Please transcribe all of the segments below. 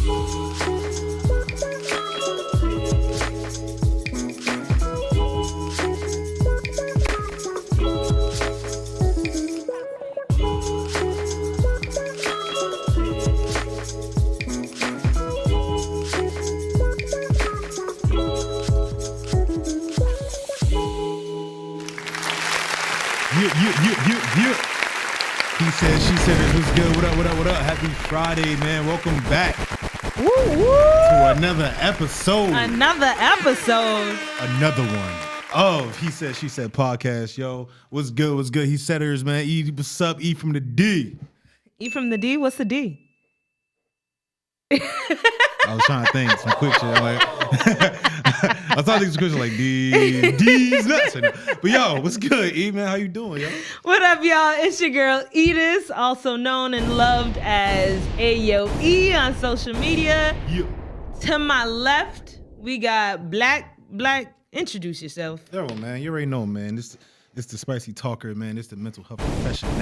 He said, she said, it was good. What up? Happy Friday, man. Welcome back to another episode. Another one of He Said, She Said podcast. Yo, what's good? He said hers, man. E, what's up? E from the D. E from the D? What's the D? I was trying to think some quick shit. I thought these questions like D's nuts. But yo, what's good, E, man? How you doing, yo? What up, y'all? It's your girl Edith, also known and loved as Ayo E on social media. Yeah. To my left, we got Black. Introduce yourself. Yo, man, you already know, man. It's the spicy talker, man. It's the mental health professional.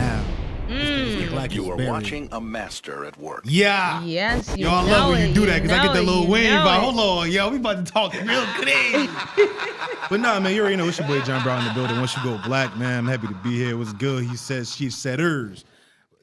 You are watching a master at work. Yeah. Yes, you Yo, I know love when it, you do that because I get that little wave. But Hold on, yo, we about to talk real crazy. But nah, man, you already know it's your boy John Brown in the building. Once you go black, man, I'm happy to be here. What's good? He says, she said hers.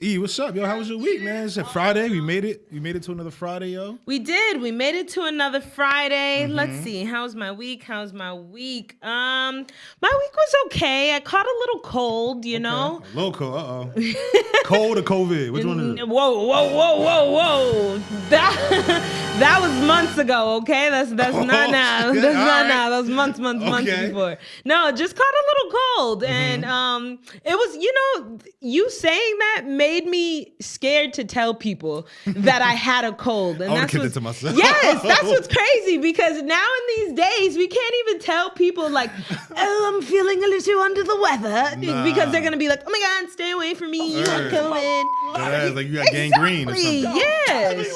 E, what's up, yo? How was your week, man? It's a Friday. We made it. We made it to another Friday, yo. We did. We made it to another Friday. Let's see. How's my week? My week was okay. I caught a little cold, you know. A little cold. Cold or COVID? Which one is it? Whoa. That was months ago, okay? That's not now. That's not now. That was months before. No, just caught a little cold. And it was, you saying that made me scared to tell people that I had a cold. And I want to keep it to myself. Yes, that's what's crazy, because now in these days, we can't even tell people like, oh, I'm feeling a little under the weather, because they're going to be like, oh my God, stay away from me. You have COVID. Yeah, like you got gangrene or something. Yes.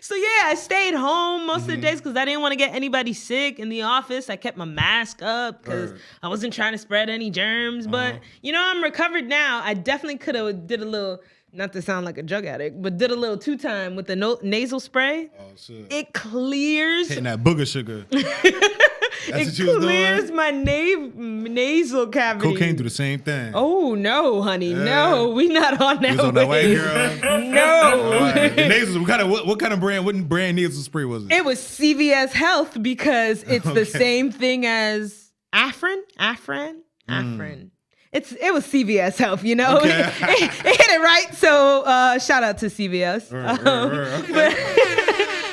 So yeah, I stayed home most of the days because I didn't want to get anybody sick in the office. I kept my mask up because I wasn't trying to spread any germs. But I'm recovered now. I definitely could have did a little, not to sound like a drug addict, but did a little 2-time with the nasal spray. Oh shit! It clears. Hitting that booger sugar. It clears my nasal cavity. Cocaine do the same thing. Oh no, honey, no, we not on that. You was on that white girl. No. The nasal. What kind of brand? What brand nasal spray was it? It was CVS Health, because it's the same thing as Afrin. It was CVS Health, you know. Okay. It hit it right. So shout out to CVS. Okay.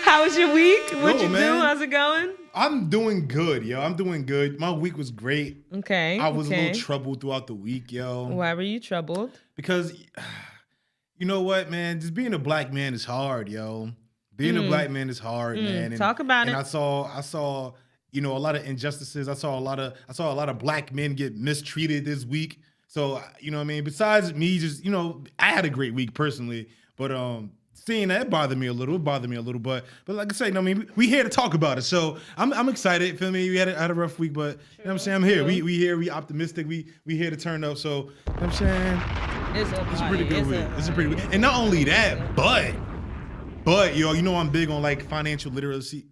How was your week? What'd you do? Man. How's it going? I'm doing good, yo. I'm doing good. My week was great. Okay. I was a little troubled throughout the week, yo. Why were you troubled? Because, you know what, man? Just being a black man is hard, yo. Being a black man is hard, man. Talk about it. And I saw, a lot of injustices. I saw a lot of black men get mistreated this week. So, you know what I mean? Besides me just, I had a great week personally, but seeing that bothered me a little. But like I said, we here to talk about it. So I'm excited. Feel me? We had a rough week, but you know what I'm saying? I'm here. We here. We optimistic. We here to turn up. So you know what I'm saying? It's a pretty good week. It's a pretty week. And not only that, but I'm big on like financial literacy,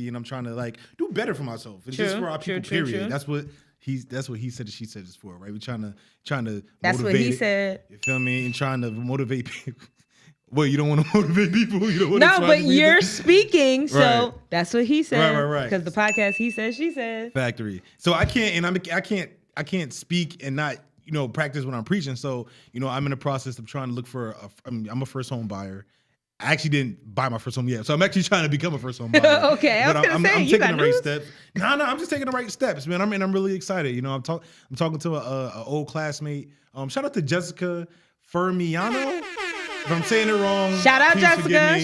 and I'm trying to like do better for myself. It's just for our people. Period. That's what he said. She said it's for, right? We're trying to. That's motivate what he said. You feel me? And trying to motivate people. Well, you don't want to motivate people. You don't want no, but you're speaking, so right. That's what he said. Right. Because the podcast, he said, she said. Factory. So I can't speak and not practice when I'm preaching. So I'm in the process of trying to look for. I'm a first home buyer. I actually didn't buy my first home yet, so I'm actually trying to become a first home buyer. Okay, I was gonna say, I'm you taking got the right news? steps. No, I'm just taking the right steps, man. I'm really excited. I'm talking to a old classmate. Shout out to Jessica Fermiano. If I'm saying it wrong, shout out Jessica.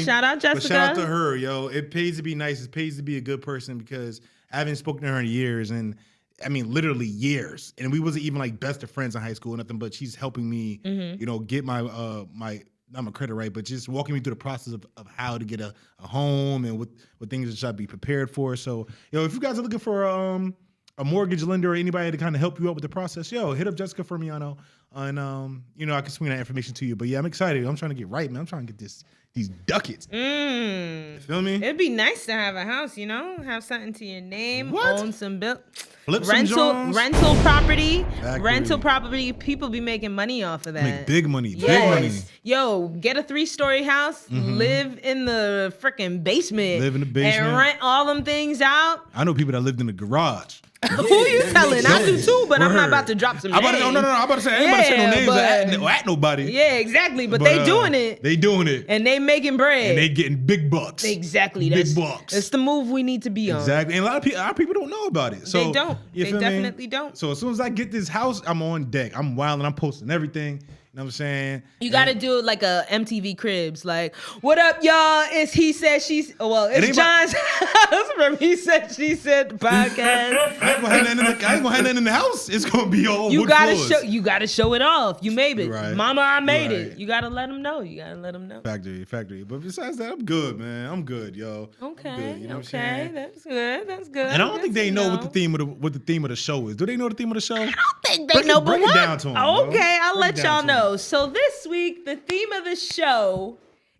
But shout out to her, yo. It pays to be nice. It pays to be a good person, because I haven't spoken to her in years, and I mean literally years. And we wasn't even like best of friends in high school or nothing. But she's helping me, get my not my credit right, but just walking me through the process of how to get a home and what things should I be prepared for. So, if you guys are looking for a mortgage lender or anybody to kind of help you out with the process, hit up Jessica Fermiano. and I can swing that information to you. But yeah, I'm excited. I'm trying to get right, man. I'm trying to get these ducats. You feel me? It'd be nice to have a house, have something to your name, own some Flip rental property. Exactly. Rental property. People be making money off of that. Make big money. Yes. Big money. Yo, get a 3-story house, live in the freaking basement. Live in the basement. And rent all them things out. I know people that lived in the garage. Who you telling? I do too, but I'm not about to drop some names. No. I'm about to say, I ain't about to say no names at nobody. Yeah, exactly. But they doing it. They doing it. And they making bread. And they getting big bucks. Exactly. Big bucks. That's the move we need to be on. Exactly. And a lot of people don't know about it. So they don't. They definitely don't. So as soon as I get this house, I'm on deck. I'm wilding. I'm posting everything. You know what I'm saying? You got to do it like a MTV Cribs. Like, what up, y'all? It's He Said, She Said. Well, it's John's house from He Said, She Said podcast. I ain't gonna have nothing in the house. It's gonna be all wood floors. You gotta show it off. You made it. Right. Mama, I made it. You gotta let them know. Factory. But besides that, I'm good, man. I'm good, yo. Okay. Good, you know what I'm saying? That's good. And I don't think they know what the theme of the show is. Do they know the theme of the show? I don't think they know. Break it down to them. Okay, I'll let y'all know. So this week, the theme of the show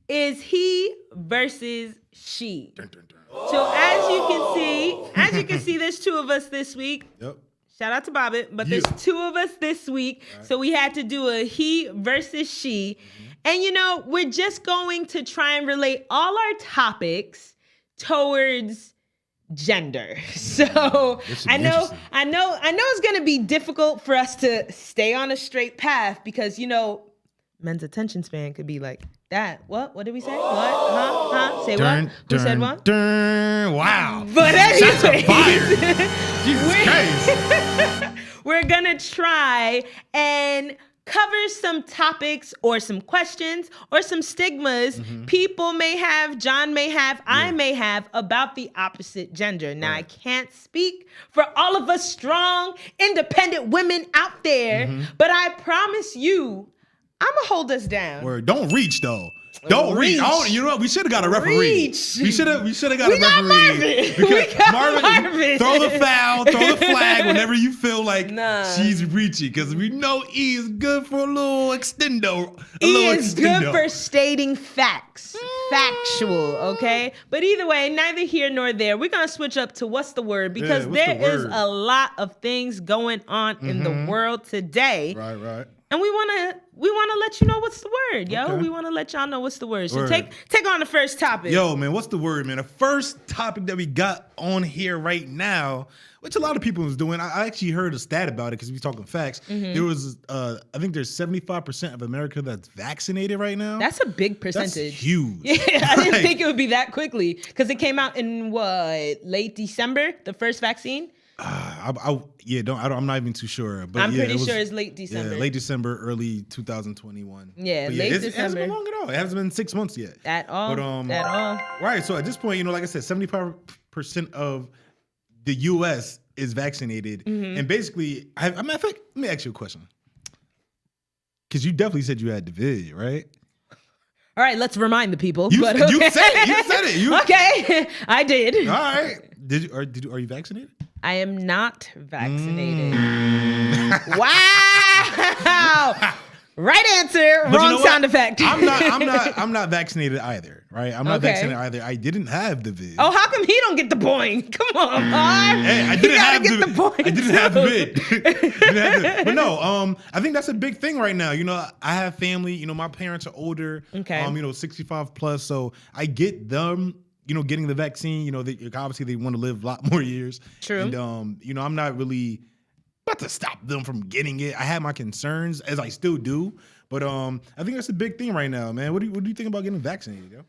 is he versus she. Dun, dun, dun. So as you can see, there's 2 of us this week. Yep. Shout out to Bobbit, but there's 2 of us this week. Right. So we had to do a he versus she. And we're just going to try and relate all our topics towards gender. So I know it's going to be difficult for us to stay on a straight path because, men's attention span could be like that. What did we say? What? Huh? Say what? Who said what? Wow. But anyway, Jesus Christ. We're going to try and cover some topics or some questions or some stigmas people may have, John may have, I may have about the opposite gender. Now, I can't speak for all of us strong, independent women out there, but I promise you, I'm going to hold us down. Word. Don't reach, though. Don't reach. You know what? We should have got a referee. Reach. We should have got a referee. We got Marvin. Throw the foul, throw the flag whenever you feel like she's reaching. Because we know E is good for a little extendo. E is good for stating facts. Factual, okay? But either way, neither here nor there. We're going to switch up to what's the word because there is a lot of things going on in the world today. Right. And we want to let you know what's the word, yo. Okay. We want to let y'all know what's the word. So take on the first topic. Yo, man, what's the word, man? The first topic that we got on here right now, which a lot of people was doing. I actually heard a stat about it because we talking facts. There was, I think there's 75% of America that's vaccinated right now. That's a big percentage. That's huge. Yeah, I didn't think it would be that quickly because it came out in late December, the first vaccine. I'm not even too sure. But I'm pretty sure it's late December. Yeah, late December, early 2021. Yeah, late December. It hasn't been long at all. It hasn't been 6 months yet. At all. Right. So at this point, like I said, 75% of the U.S. is vaccinated, and basically, let me ask you a question. Because you definitely said you had the vid, right? All right, let's remind the people. You said it. Okay, I did. All right. Are you vaccinated? I am not vaccinated. Wow. Right answer, wrong sound effect. I'm not vaccinated either, right? I'm not vaccinated either. I didn't have the vid. Oh, how come he don't get the point? Come on, Hey, I didn't have the vid. But no, I think that's a big thing right now. I have family, my parents are older, 65 plus, so I get them getting the vaccine, obviously they want to live a lot more years. True. And, I'm not really about to stop them from getting it. I have my concerns, as I still do. But I think that's a big thing right now, man. What do you think about getting vaccinated, yo?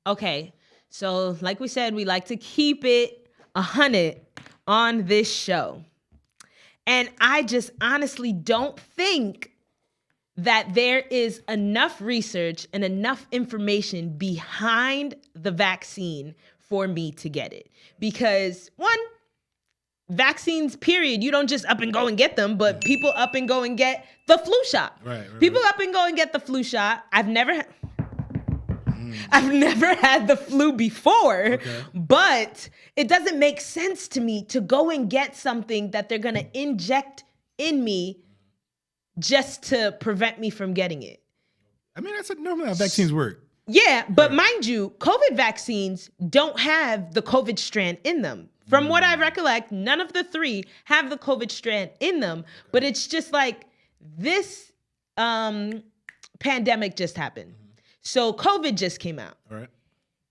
Okay. So like we said, we like to keep it 100 on this show. And I just honestly don't think that there is enough research and enough information behind the vaccine for me to get it. Because one, vaccines, period, you don't just up and go and get them, but people up and go and get the flu shot. Right. People up and go and get the flu shot. I've never had the flu before, but it doesn't make sense to me to go and get something that they're going to inject in me just to prevent me from getting it. I mean, that's normally how vaccines work. Yeah, but mind you, COVID vaccines don't have the COVID strand in them. From what I recollect, none of the 3 have the COVID strand in them, but it's just like this pandemic just happened. So COVID just came out. All right.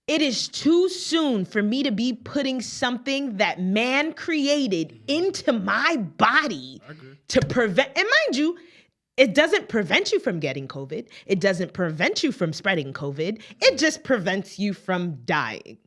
It is too soon for me to be putting something that man created into my body to prevent, and mind you, it doesn't prevent you from getting COVID. It doesn't prevent you from spreading COVID. It just prevents you from dying.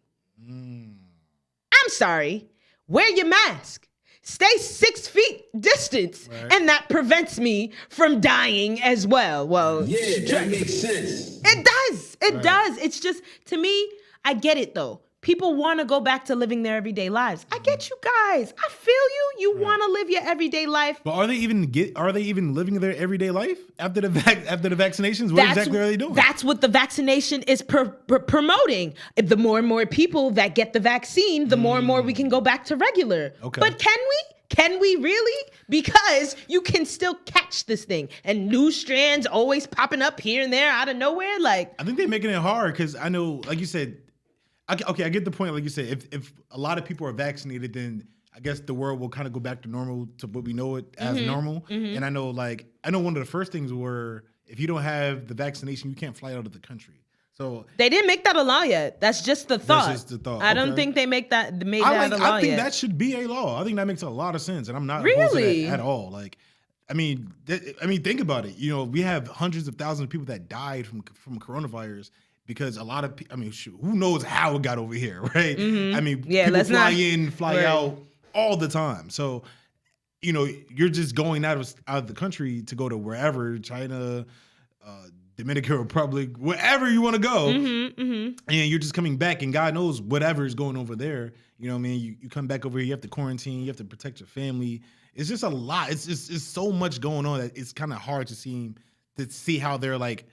I'm sorry. Wear your mask. Stay 6 feet distance. Right. And that prevents me from dying as well. Well, yeah, that makes sense. It does. It does. It's just, to me, I get it though. People want to go back to living their everyday lives. I get you guys. I feel you. You want to live your everyday life. But are they even living their everyday life after the vaccinations? What exactly are they doing? That's what the vaccination is promoting. If the more and more people that get the vaccine, the more and more we can go back to regular. Okay. But can we? Can we really? Because you can still catch this thing, and new strands always popping up here and there out of nowhere. Like, I think they're making it hard because I know, like you said. Okay, I get the point. Like you said, if a lot of people are vaccinated, then I guess the world will kind of go back to normal, to what we know it as normal. And I know one of the first things were, if you don't have the vaccination, you can't fly out of the country. So they didn't make that a law yet. That's just the thought. That's just the thought. I don't think they made that a law yet. I think that should be a law. I think that makes a lot of sense, and I'm not opposed to that at all. Like, I mean, think about it. You know, we have hundreds of thousands of people that died from coronavirus. Because a lot of people, who knows how it got over here, right? I mean, people fly in, fly out all the time. So, you're just going out of the country to go to wherever, China, Dominican Republic, wherever you want to go. And you're just coming back, and God knows whatever is going over there. You know what I mean? You come back over here, you have to quarantine, you have to protect your family. It's just a lot. It's so much going on that it's kind of hard to see how they're like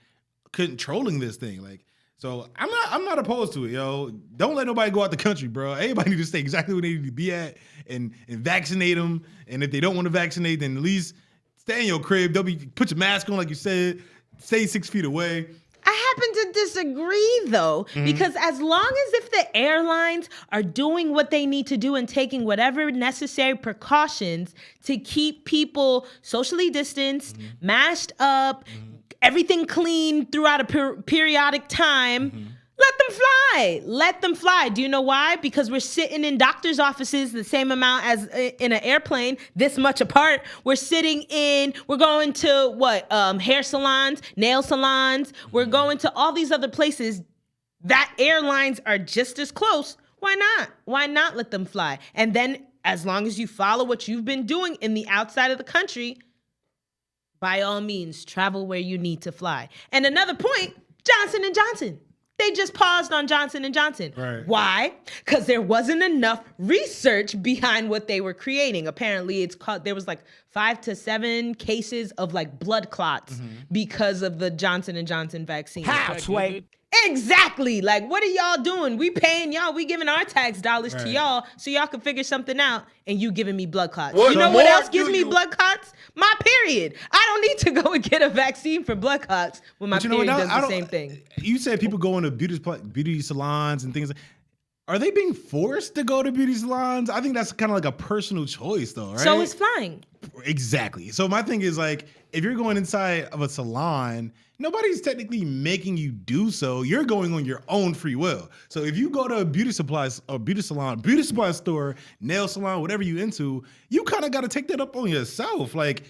controlling this thing. Like, so I'm not opposed to it, yo. Don't let nobody go out the country, bro. Everybody need to stay exactly where they need to be at and vaccinate them. And if they don't want to vaccinate, then at least stay in your crib. Put your mask on, like you said. Stay 6 feet away. I happen to disagree, though, because as long as if the airlines are doing what they need to do and taking whatever necessary precautions to keep people socially distanced, masked up, everything clean throughout a periodic time, let them fly. Let them fly. Do you know why? Because we're sitting in doctor's offices the same amount as in an airplane, this much apart. We're going to hair salons, nail salons. We're going to all these other places that airlines are just as close. Why not? Why not let them fly? And then as long as you follow what you've been doing in the outside of the country, by all means, travel where you need to fly. And another point, Johnson & Johnson. They just paused on Johnson & Johnson. Right. Why? Because there wasn't enough research behind what they were creating. Apparently, there was like 5 to 7 cases of like blood clots because of the Johnson & Johnson vaccine. How, Sway? Exactly. Like, what are y'all doing? We paying y'all. We giving our tax dollars to y'all so y'all can figure something out, and you giving me blood clots. You know what else gives me blood clots? My period. I don't need to go and get a vaccine for blood clots when my period does the same thing. You said people go into beauty salons and things. Are they being forced to go to beauty salons? I think that's kind of like a personal choice, though, right? So is flying. Exactly. So my thing is, like, if you're going inside of a salon, nobody's technically making you do so. You're going on your own free will. So if you go to a beauty supply store, nail salon, whatever you into, you kind of got to take that up on yourself. Like,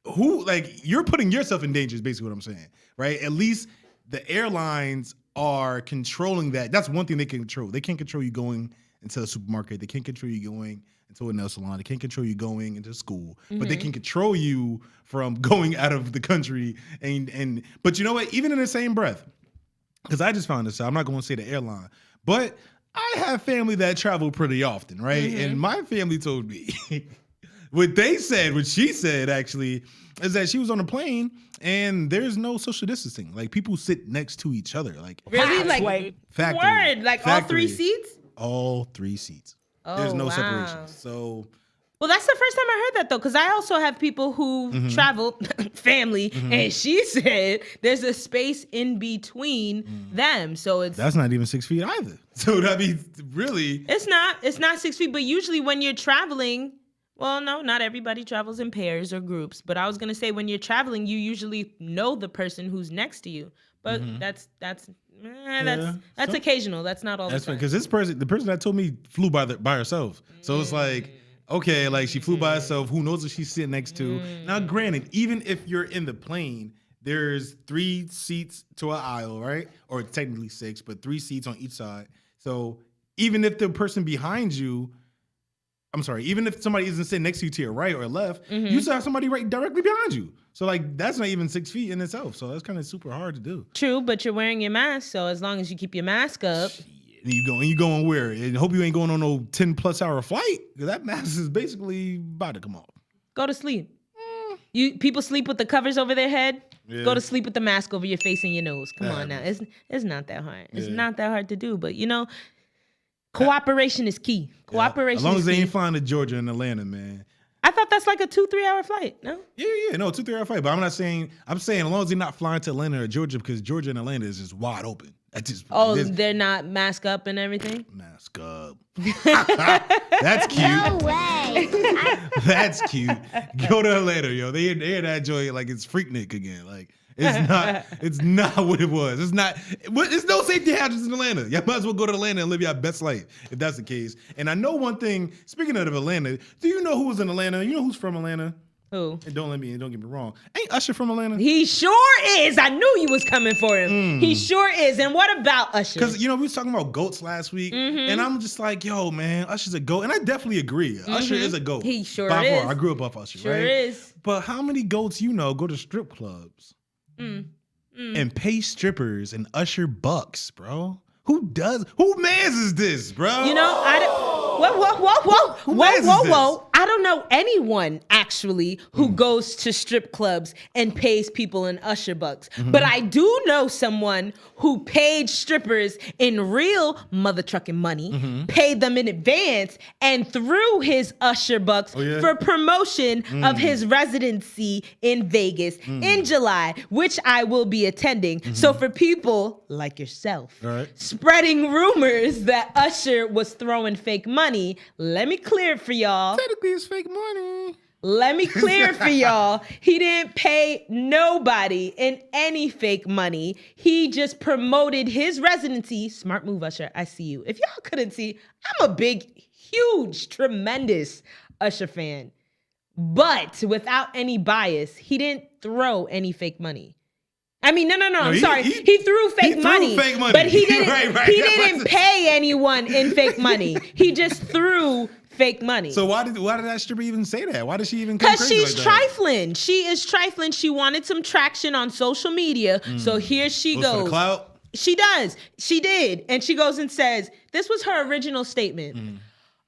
you're putting yourself in danger is basically what I'm saying, right? At least the airlines are controlling that. That's one thing they can control. They can't control you going into a supermarket. They can't control you going into a nail salon. They can't control you going into school, but they can control you from going out of the country. But you know what? Even in the same breath, because I just found this out, I'm not going to say the airline, but I have family that travel pretty often, right? And my family told me what she said actually, is that she was on a plane and there's no social distancing. Like, people sit next to each other. Like, really? Like, factory. Word? Like, all 3 seats? All 3 seats. There's no separation. So, Well, that's the first time I heard that, though, because I also have people who travel, family, and she said there's a space in between them. So that's not even 6 feet either. So that means really, it's not 6 feet. But usually when you're traveling, well, no, not everybody travels in pairs or groups. But I was gonna say when you're traveling, you usually know the person who's next to you. But that's occasional. That's not all the time. Because the person that told me flew by herself. So it's like, okay, like she flew by herself. Who knows who she's sitting next to? Now, granted, even if you're in the plane, there's 3 seats to an aisle, right? Or technically 6, but 3 seats on each side. So even if the person behind you, even if somebody isn't sitting next to you to your right or left, you still have somebody right directly behind you. So like that's not even 6 feet in itself. So that's kind of super hard to do. True, but you're wearing your mask, so as long as you keep your mask up. And you going where? And hope you ain't going on no 10+ hour flight. Because that mask is basically about to come off. Go to sleep. People sleep with the covers over their head. Yeah. Go to sleep with the mask over your face and your nose. Come on now. It's not that hard. It's not that hard to do. But cooperation is key. Cooperation as long as they key. ain't flying to Georgia and Atlanta, man. I thought that's like a 2-3 hour flight, no? Yeah, no, 2-3 hour flight. But I'm saying as long as they're not flying to Atlanta or Georgia, because Georgia and Atlanta is just wide open. They're not mask up and everything? Mask up. That's cute. No way. That's cute. Go to Atlanta, yo. They hear that joy like it's Freaknik again. Like it's not what it was. It's no safety hazards in Atlanta. You might as well go to Atlanta and live your best life if that's the case. And I know one thing, speaking of Atlanta, do you know who was in Atlanta? You know who's from Atlanta? Who? And don't get me wrong. Ain't Usher from Atlanta? He sure is. I knew you was coming for him. He sure is. And what about Usher? Because, we was talking about goats last week, and I'm just like, yo, man, Usher's a goat. And I definitely agree. Usher is a goat. He sure By is. far. I grew up off Usher, sure right? Sure is. But how many goats go to strip clubs and pay strippers and Usher bucks, bro? Who mans is this, bro? Whoa. I don't know anyone actually who goes to strip clubs and pays people in Usher bucks. But I do know someone who paid strippers in real mother trucking money, paid them in advance, and threw his Usher bucks for promotion of his residency in Vegas in July, which I will be attending. So for people like yourself, spreading rumors that Usher was throwing fake money, let me clear it for y'all. Technically, it's fake money. Let me clear it for y'all. He didn't pay nobody in any fake money. He just promoted his residency. Smart move, Usher. I see you. If y'all couldn't see, I'm a big, huge, tremendous Usher fan. But without any bias, he didn't throw any fake money. I mean, no, I'm sorry. He threw fake money, but he didn't. He didn't pay anyone in fake money. He just threw fake money. So why did that stripper even say that? Why did she even come crazy? Because she's like that? trifling. She is trifling. She wanted some traction on social media, so here she goes. For the clout? She does. She did, and she goes and says, "This was her original statement."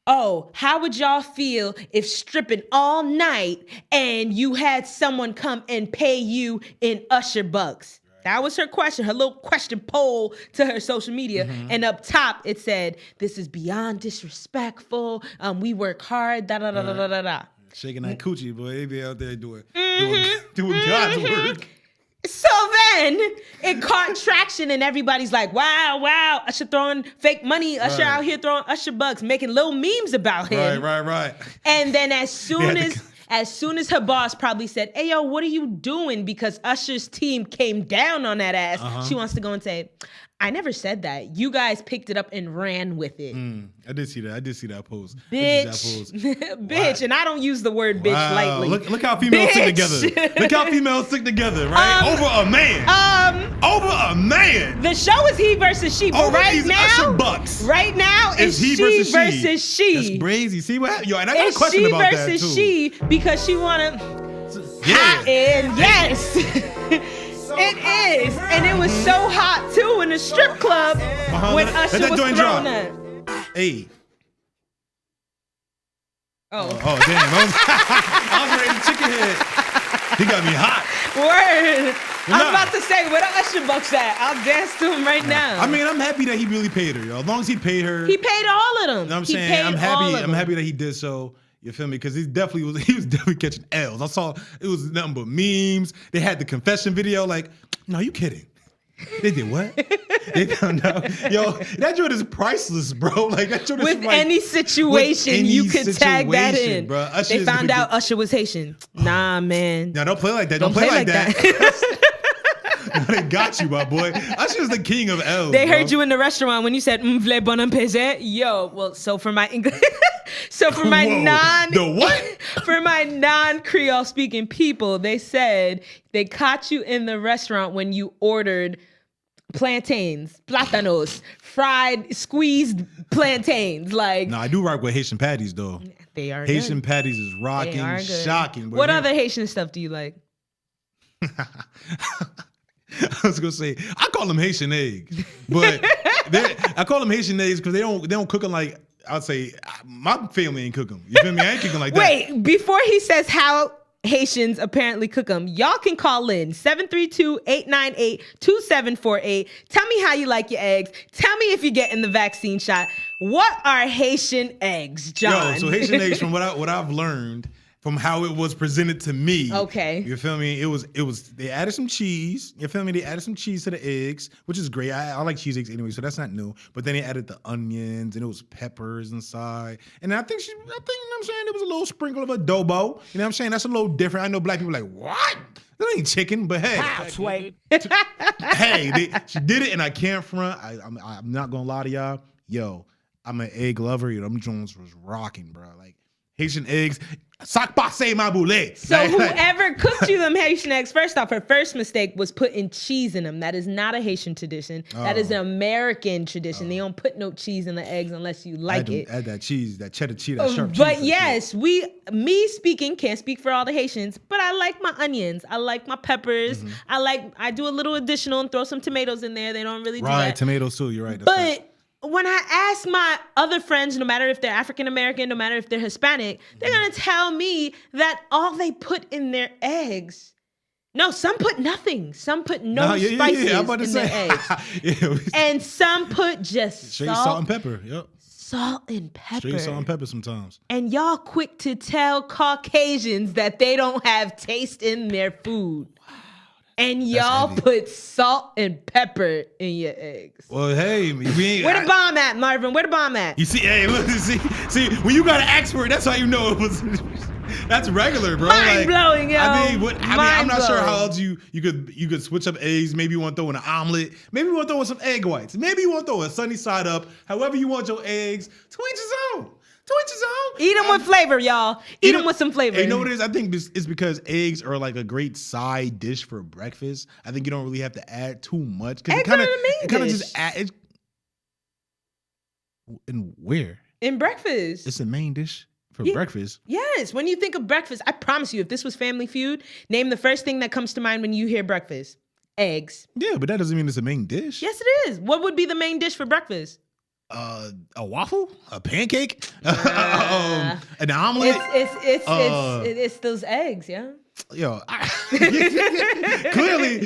Oh, how would y'all feel if stripping all night and you had someone come and pay you in Usher bucks? That was her question, her little question poll to her social media. And up top, it said, "This is beyond disrespectful. We work hard, da-da-da-da-da-da." Shaking that coochie, boy. They be out there doing God's work. So then it caught traction and everybody's like, wow, Usher throwing fake money, Usher out here throwing Usher bucks, making little memes about him. Right. And then as soon as her boss probably said, "Hey, yo, what are you doing?" Because Usher's team came down on that ass, she wants to go and say, "I never said that. You guys picked it up and ran with it." I did see that post. Bitch. Bitch. And I don't use the word bitch lightly. Look how females stick together. Look how females stick together, right? Over a man. Over a man. The show is he versus she, but Over right these now, Usher bucks. Right now, it's he she versus she. That's crazy. See what happened? Yo, and I got It's a question she about that too. versus she because she wanna hot in. Yes. It is. And it was so hot too in the strip club when Usher was throwing that. Hey. Oh damn. I was ready to chicken head. He got me hot. Word. I was about to say, where the Usher bucks at? I'll dance to him right now. I mean, I'm happy that he really paid her, yo. As long as he paid her. He paid all of them. You know what I'm saying? I'm happy that he did so. You feel me? Because he was definitely catching L's. I saw it was nothing but memes. They had the confession video. Like, no, you kidding? They did what? They found out. Yo, that joint is priceless, bro. Like that joint is with any situation, you could tag that in. Bro. They found out Usher was Haitian. Nah, man. No, don't play like that. Don't play like that. They got you, my boy. Usher's the king of L's. They heard you in the restaurant when you said "vle bon peze." Yo, well, so for my English, so for my for my non-Creole speaking people, they said they caught you in the restaurant when you ordered plantains, plátanos, fried, squeezed plantains. Like, no, I do rock with Haitian patties though. They are Haitian good. patties is rocking, shocking. What other Haitian stuff do you like? I was gonna say I call them Haitian eggs, but I call them Haitian eggs because they don't cook them like I'd say my family ain't cook them. You feel me? I ain't cooking like that. Wait, before he says how Haitians apparently cook them, y'all can call in 732-898-2748. Tell me how you like your eggs. Tell me if you're getting the vaccine shot. What are Haitian eggs, John? Yo, so Haitian eggs, from what I've learned. From how it was presented to me. Okay. You feel me? It was they added some cheese. You feel me? They added some cheese to the eggs, which is great. I like cheese eggs anyway, so that's not new. But then they added the onions and it was peppers inside. And I think you know what I'm saying, it was a little sprinkle of adobo. You know what I'm saying? That's a little different. I know black people are like, what? That ain't chicken, but hey. Hey, she did it and I can't front. I'm not gonna lie to y'all. Yo, I'm an egg lover. You know, them Jones was rocking, bro. Like Haitian eggs. Sac passe ma boule. So whoever cooked you them Haitian eggs, first off, her first mistake was putting cheese in them. That is not a Haitian tradition. That is an American tradition. They don't put no cheese in the eggs unless you like it. Add that cheese, that cheddar cheese, that sharp cheese. But yes, me speaking, can't speak for all the Haitians, but I like my onions. I like my peppers. I do a little additional and throw some tomatoes in there. They don't really do that. Right, tomatoes too, you're right. But when I ask my other friends, no matter if they're African American, no matter if they're Hispanic, they're gonna tell me that all they put in their eggs. No, some put nothing. Some put spices in their eggs. And some put just straight salt and pepper. Yep. Salt and pepper. Straight salt and pepper sometimes. And y'all quick to tell Caucasians that they don't have taste in their food. And y'all put salt and pepper in your eggs. Well, hey, we ain't. Where the bomb at, Marvin? Where the bomb at? You see, hey, look, see, when you got an expert, that's how you know it was. That's regular, bro. Mind blowing, yo. I'm not sure how else you could switch up eggs. Maybe you want to throw in an omelet. Maybe you want to throw in some egg whites. Maybe you want to throw a sunny side up. However you want your eggs. To each his own. Eat them with flavor, y'all. Eat them with some flavor. You know what it is? I think it's because eggs are like a great side dish for breakfast. I think you don't really have to add too much. Eggs are the main dish. Just add. And where? In breakfast. It's a main dish for breakfast. Yes. When you think of breakfast, I promise you, if this was Family Feud, name the first thing that comes to mind when you hear breakfast. Eggs. Yeah, but that doesn't mean it's a main dish. Yes, it is. What would be the main dish for breakfast? A waffle, a pancake, an omelet. It's those eggs, yeah. Yo, clearly,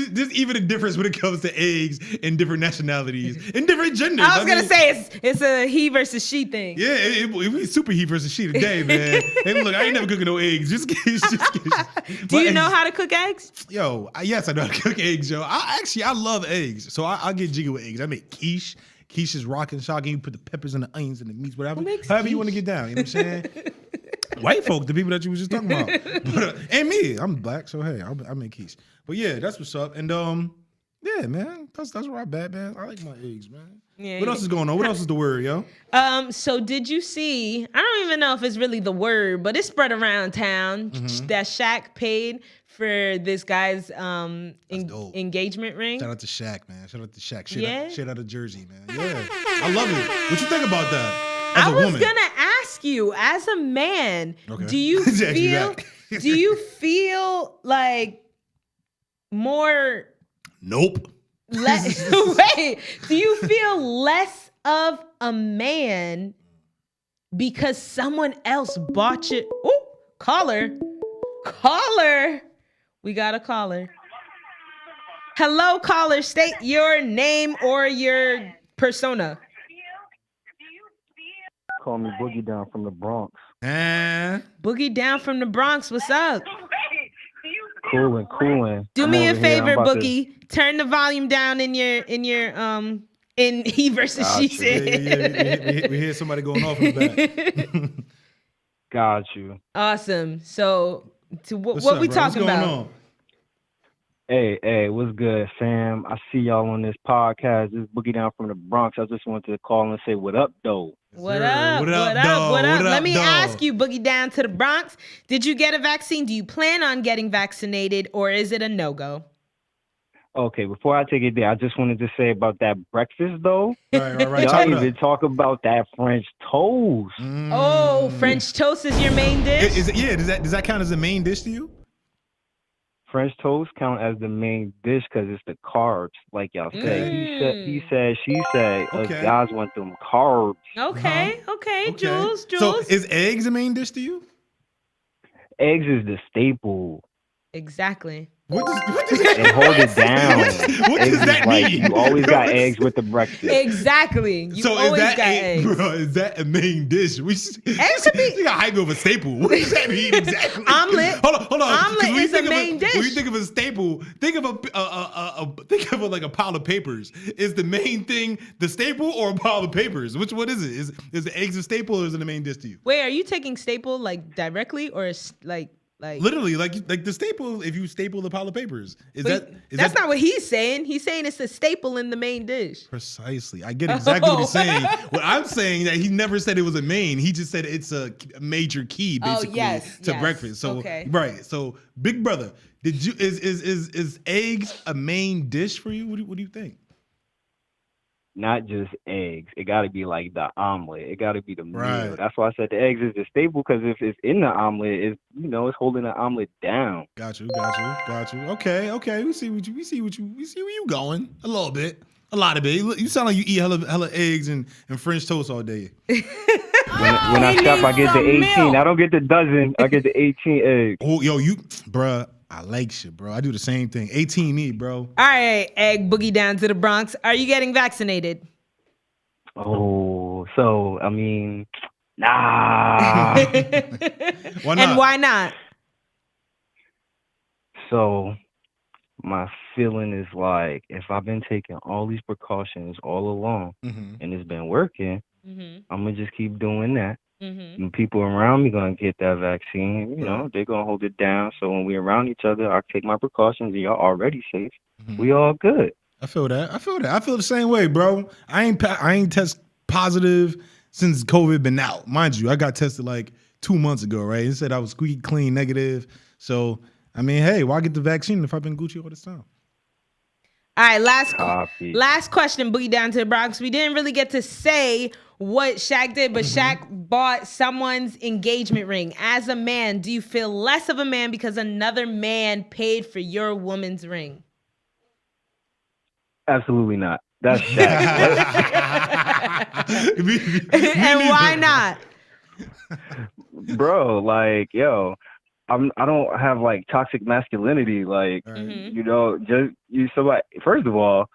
there's even a difference when it comes to eggs in different nationalities, in different genders. I was gonna say it's a he versus she thing. Yeah, it was super he versus she today, man. Hey, look, I ain't never cooking no eggs. Just Do you know how to cook eggs? Yo, yes, I know how to cook eggs, yo. I love eggs, so I get jiggy with eggs. I make quiche. Quiche is rocking, shocking. You put the peppers and the onions and the meats, whatever. However you want to get down. You know what I'm saying? White folk, the people that you was just talking about. And me, I'm black, so hey, I make quiche. But yeah, that's what's up. And yeah, man, that's where I bad, man. I like my eggs, man. Yeah, what else is going on? What else is the word, yo? So did you see, I don't even know if it's really the word, but it spread around town that Shaq paid for this guy's engagement ring. Shout out to Shaq, man. Shout out to Shaq. Shit out of Jersey, man. Yeah. I love it. What you think about that? I was gonna ask you, as a man, do you feel like more Nope. Wait, do you feel less of a man because someone else bought you? Ooh, caller. We got a caller. Hello, caller. State your name or your persona. call me Boogie Down from the Bronx. Boogie Down from the Bronx. What's up? Coolin'. Do I'm me a over here. favor, I'm about Boogie. Turn the volume down in your in he versus she Gotcha. said. Yeah. We hear somebody going off in the back. Got you. Awesome. So, what up, we bro? talking What's going about? on? Hey, what's good, fam? I see y'all on this podcast. This is Boogie Down from the Bronx. I just wanted to call and say what up, though. What Sir. up? What up, What up? dawg? What up? What Let up, me dawg? ask you, Boogie Down to the Bronx. Did you get a vaccine? Do you plan on getting vaccinated, or is it a no-go? Okay, before I take it there, I just wanted to say about that breakfast, though. Right. Y'all Chop it even up. talk about that French toast. Oh, French toast is your main dish? Is it, yeah, does that count as a main dish to you? French toast count as the main dish because it's the carbs, like y'all say. He said, she said. Us Okay. guys want them carbs. Okay, Jules. So is eggs a main dish to you? Eggs is the staple. Exactly. What does that And hold it down. What Eggs does is that like, mean? you always got eggs with the breakfast. Exactly. You So always is that got eggs. bro? Is that a main dish? Eggs could be- You got hype over staple. What does that mean exactly? Omelet. Hold on. 'Cause Omelet when you is a think of main dish. When you think of a staple, think of like a pile of papers. Is the main thing the staple or a pile of papers? Which one is it? Is the eggs a staple or is it a main dish to you? Wait, are you taking staple like directly or like? Literally, like the staple. If you staple the pile of papers, That's not what he's saying. He's saying it's a staple in the main dish. Precisely. I get exactly what he's saying. What I'm saying that he never said it was a main. He just said it's a major key basically to breakfast. So right. So big brother, is eggs a main dish for you? What do you think? Not just eggs. It got to be like the omelet. It got to be the Right. meal. That's why I said the eggs is the staple because if it's in the omelet, it's it's holding the omelet down. Got you. Okay. We see where you going. A little bit. A lot of it. You sound like you eat hella eggs and French toast all day. When I shop, I get the 18. milk. I don't get the dozen. I get the 18 eggs. Oh, yo, bruh. I like shit, bro. I do the same thing. 18 me, bro. All right, Egg Boogie Down to the Bronx. Are you getting vaccinated? Oh, so I mean, nah. Why not? And why not? So my feeling is like if I've been taking all these precautions all along and it's been working, I'm gonna just keep doing that. And people around me gonna get that vaccine. They're gonna hold it down. So when we're around each other, I take my precautions. And y'all already safe. We all good. I feel that. I feel the same way, bro. I ain't test positive since COVID been out. Mind you, I got tested like 2 months ago, right? It said I was squeaky clean negative. So I mean, hey, why get the vaccine if I've been Gucci all this time? All right, Copy. last question, Boogie Down to the Bronx. We didn't really get to say what Shaq did, but Shaq bought someone's engagement ring. As a man, do you feel less of a man because another man paid for your woman's ring? Absolutely not. That's Shaq. And why not? Bro, like, yo, I don't have like toxic masculinity. Like, just you somebody. First of all,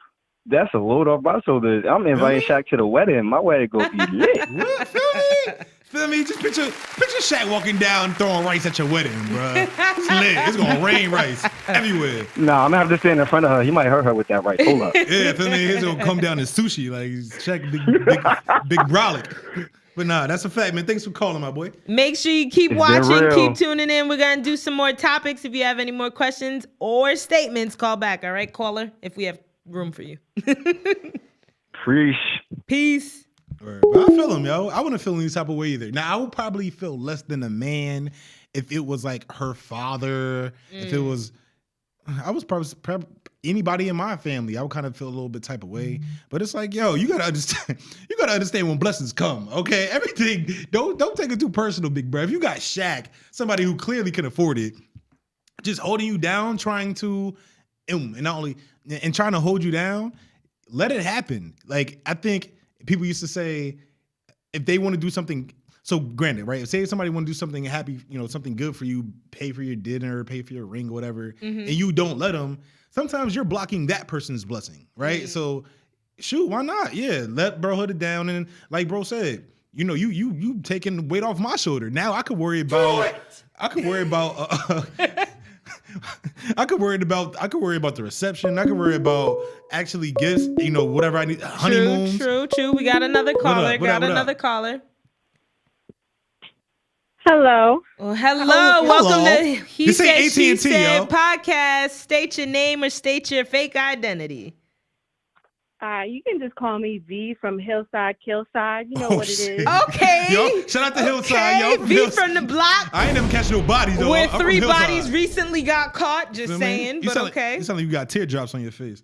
that's a load off my shoulders. I'm inviting Shaq to the wedding. My wedding gonna be lit. What? Feel me? Just picture Shaq walking down throwing rice at your wedding, bro. It's lit. It's gonna rain rice everywhere. Nah, I'm gonna have to stand in front of her. He might hurt her with that rice. Hold up. Yeah, feel me? It's gonna come down to sushi, like Shaq, big brolic. But nah, that's a fact, man. Thanks for calling, my boy. Make sure you keep It's watching, been real. keep tuning in. We're going to do some more topics. If you have any more questions or statements, call back. All right, caller, if we have room for you. Preach. Peace. But I feel him, yo. I wouldn't feel any type of way either. Now, I would probably feel less than a man if it was like her father. If it was, I was probably anybody in my family, I would kind of feel a little bit type of way. But it's like, yo, you gotta understand. You gotta understand when blessings come. Okay, everything. Don't take it too personal, big bro. If you got Shaq, somebody who clearly can afford it, just holding you down, trying to, and not only and trying to hold you down, let it happen. Like I think people used to say, if they want to do something. So granted, right? Say somebody want to do something happy, something good for you, pay for your dinner, pay for your ring, or whatever, and you don't let them. Sometimes you're blocking that person's blessing, right? So, shoot, why not? Yeah, let bro hold it down, and like bro said, you taking the weight off my shoulder. Now I could worry about I could worry about I could worry about the reception. I could worry about actually gifts, whatever I need, honeymoons. True. We got another caller. Another caller. Hello. Well, hello. Welcome to He This ain't Said, She AT&T, Said yo. podcast. State your name or state your fake identity. You can just call me V from Hillside, Killside. You know what it is. Okay. Yo, shout out to Hillside, yo. V from the block. I ain't never catch no bodies, though. Where I'm from 3 Hillside. bodies recently got caught. Just Feel me? saying, You but sound okay. you sound like you got teardrops on your face.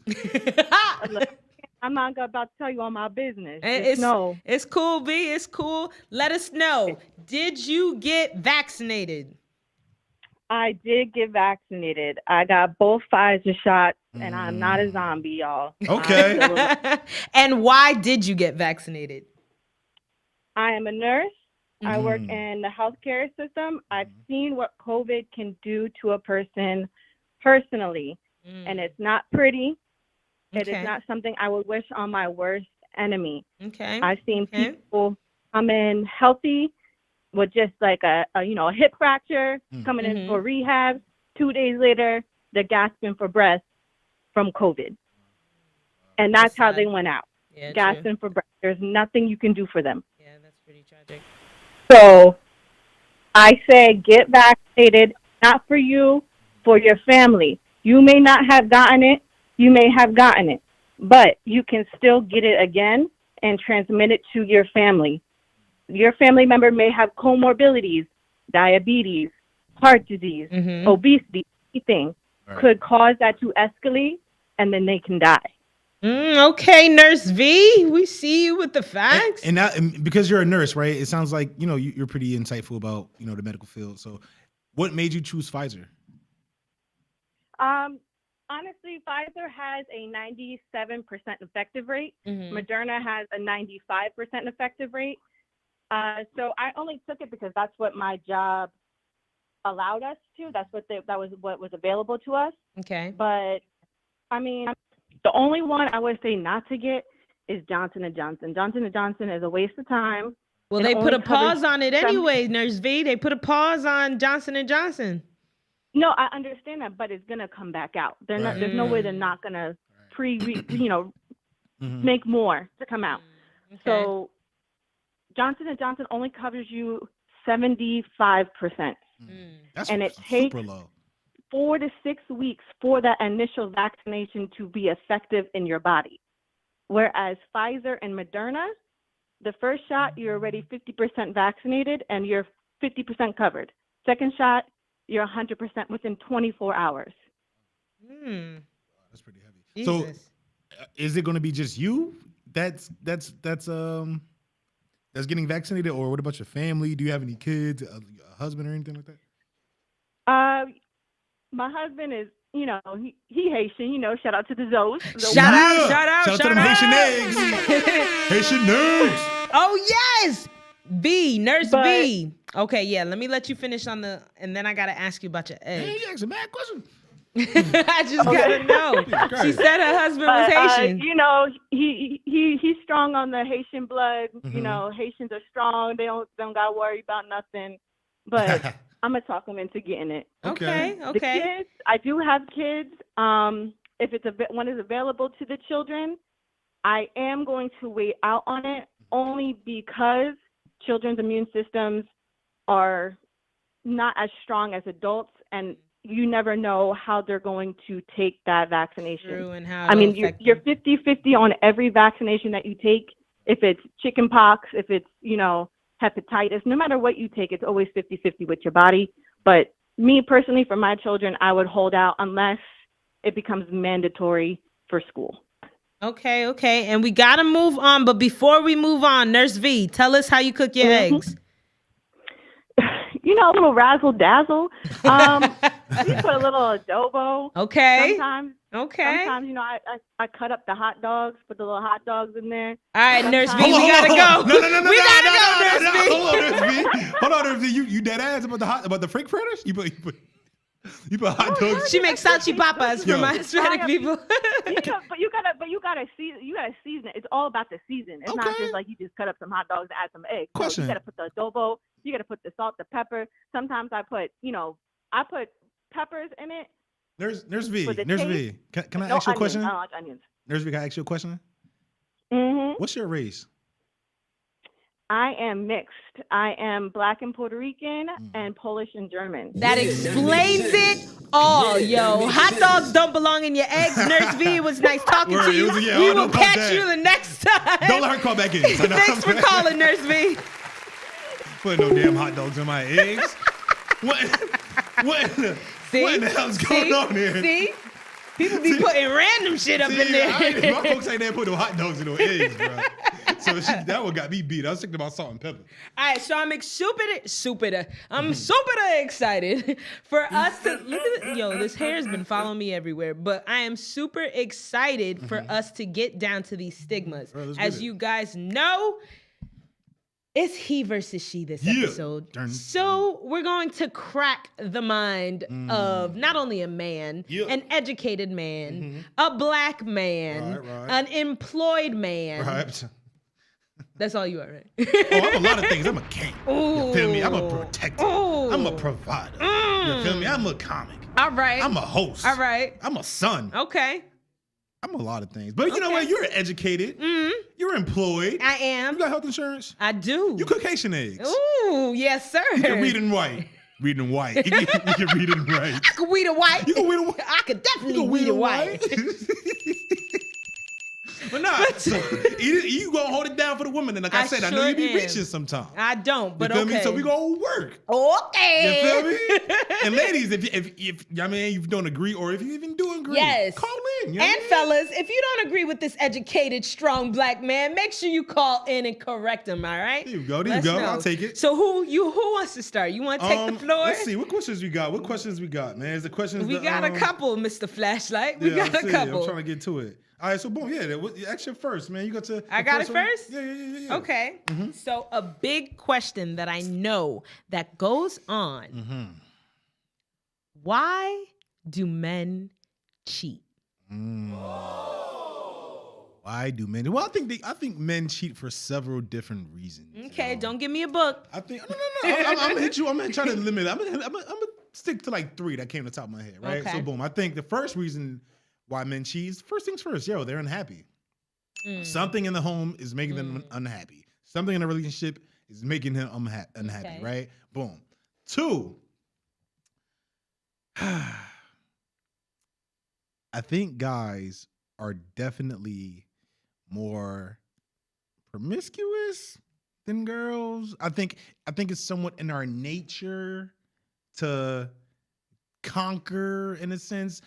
I'm not about to tell you all my business. It's cool, B. It's cool. Let us know. Did you get vaccinated? I did get vaccinated. I got both Pfizer shots, and I'm not a zombie, y'all. Okay. And why did you get vaccinated? I am a nurse. I work in the healthcare system. I've seen what COVID can do to a person personally, and it's not pretty. It is not something I would wish on my worst enemy. Okay. I've seen people come in healthy with just like a hip fracture, coming in for rehab. 2 days later, they're gasping for breath from COVID. And that's how they went out, gasping for breath. There's nothing you can do for them. Yeah, that's pretty tragic. So I say get vaccinated, not for you, for your family. You may not have gotten it. You may have gotten it, but you can still get it again and transmit it to your family. Your family member may have comorbidities, diabetes, heart disease, obesity, anything could cause that to escalate, and then they can die. Okay, Nurse V, we see you with the facts. And because you're a nurse, right? It sounds like you're pretty insightful about the medical field. So, what made you choose Pfizer? Honestly, Pfizer has a 97% effective rate. Moderna has a 95% effective rate. So I only took it because that's what my job allowed us to. That was what was available to us. Okay. But I mean, the only one I would say not to get is Johnson & Johnson. Johnson & Johnson is a waste of time. Well, they put a pause on it anyway, Nurse V. They put a pause on Johnson & Johnson. No, I understand that, but it's gonna come back out. There's no way they're not gonna make more to come out. Okay. So Johnson & Johnson only covers you 75%, and it takes super low. 4 to 6 weeks for that initial vaccination to be effective in your body. Whereas Pfizer and Moderna, the first shot you're already 50% vaccinated and you're 50% covered. Second shot, you're 100% within 24 hours. That's pretty heavy. Jesus. So, is it going to be just you that's getting vaccinated, or what about your family? Do you have any kids, a husband, or anything like that? My husband is, he Haitian. Shout out to the Zoes. Shout out to them Haitian eggs. Haitian eggs. Oh yes, B, Nurse B. Okay, yeah. Let me let you finish and then I gotta ask you about your eggs. Hey, you asked a bad question. I just gotta know. She said her husband was Haitian. He's strong on the Haitian blood. Haitians are strong. They don't gotta worry about nothing. But I'm gonna talk them into getting it. Okay. The kids, I do have kids. If one is available to the children, I am going to wait out on it only because children's immune systems are not as strong as adults, and you never know how they're going to take that vaccination. True, and how you're 50-50 on every vaccination that you take. If it's chicken pox, if it's, hepatitis, no matter what you take, it's always 50-50 with your body. But me personally, for my children, I would hold out unless it becomes mandatory for school. Okay. And we got to move on. But before we move on, Nurse V, tell us how you cook your eggs. A little razzle dazzle. We put a little adobo. Okay. Sometimes, I cut up the hot dogs, put the little hot dogs in there. All right, Nurse V, we gotta go. No, We gotta go, Nurse V. Hold on, Nurse V. You dead ass about the Frank fritters? You put hot dogs. She makes salchipapas for my Hispanic people. but you gotta season it. It's all about the season. It's not just like you just cut up some hot dogs and add some eggs. Question. No, you gotta put the adobo. You gotta put the salt, the pepper. Sometimes I put peppers in it. Nurse V. For the Nurse taste. V. Can I No ask you a onions. question? I don't like onions. Nurse V, can I ask you a question? Mm-hmm. What's your race? I am mixed. I am Black and Puerto Rican and Polish and German. That explains it all, yo. Hot dogs don't belong in your eggs. Nurse V, it was nice talking to you. We will catch you the next time. Don't let her call back in. Thanks for calling, Nurse V. Put no damn hot dogs in my eggs. What in the hell's going on here? See? People be putting random shit up in there. My folks ain't there put no hot dogs in no eggs, bro. So that one got me beat. I was thinking about salt and pepper. All right, so I'm super excited for us to look at it. Yo, this hair's been following me everywhere, but I am super excited for us to get down to these stigmas. As you guys know, it's he versus she this episode. So we're going to crack the mind of not only a man, an educated man, a black man, an employed man. Right. That's all you are, right? I'm a lot of things. I'm a king. You feel me? I'm a protector. I'm a provider. You feel me? I'm a comic. All right. I'm a host. All right. I'm a son. Okay. I'm a lot of things. But you know what? You're educated. You're employed. I am. You got health insurance? I do. You cook Haitian eggs. Ooh, yes, sir. You can read and write. Read and white. You can read and write. I can read and white. You can read and white. I could definitely read and white. But nah, so you gonna hold it down for the woman. And like I said, I know you be reaching sometimes. I don't, but you feel okay. me? So we gonna work. Okay. You feel me? And ladies, if I mean you don't agree, or if you even do agree, yes, call in. You know and fellas, if you don't agree with this educated, strong black man, make sure you call in and correct him. All right? There you go. There you go. I'll take it. So who wants to start? You want to take the floor? Let's see. What questions we got? Man? Is the questions? We got a couple, Mr. Flashlight. We got a couple. I'm trying to get to it. All right, so boom, action first, man. You got to. I got it first? Yeah. Okay. So a big question that I know that goes on. Why do men cheat? Why do men? Well, I think men cheat for several different reasons. Okay, don't give me a book. I think no. I'm gonna hit you. I'm gonna try to limit it. I'm gonna stick to like 3 that came to the top of my head, right? Okay. So boom, I think the first reason why men cheat, first things first, they're unhappy. Something in the home is making them unhappy. Something in a relationship is making him unhappy, right? Boom. 2, I think guys are definitely more promiscuous than girls. I think it's somewhat in our nature to conquer, in a sense.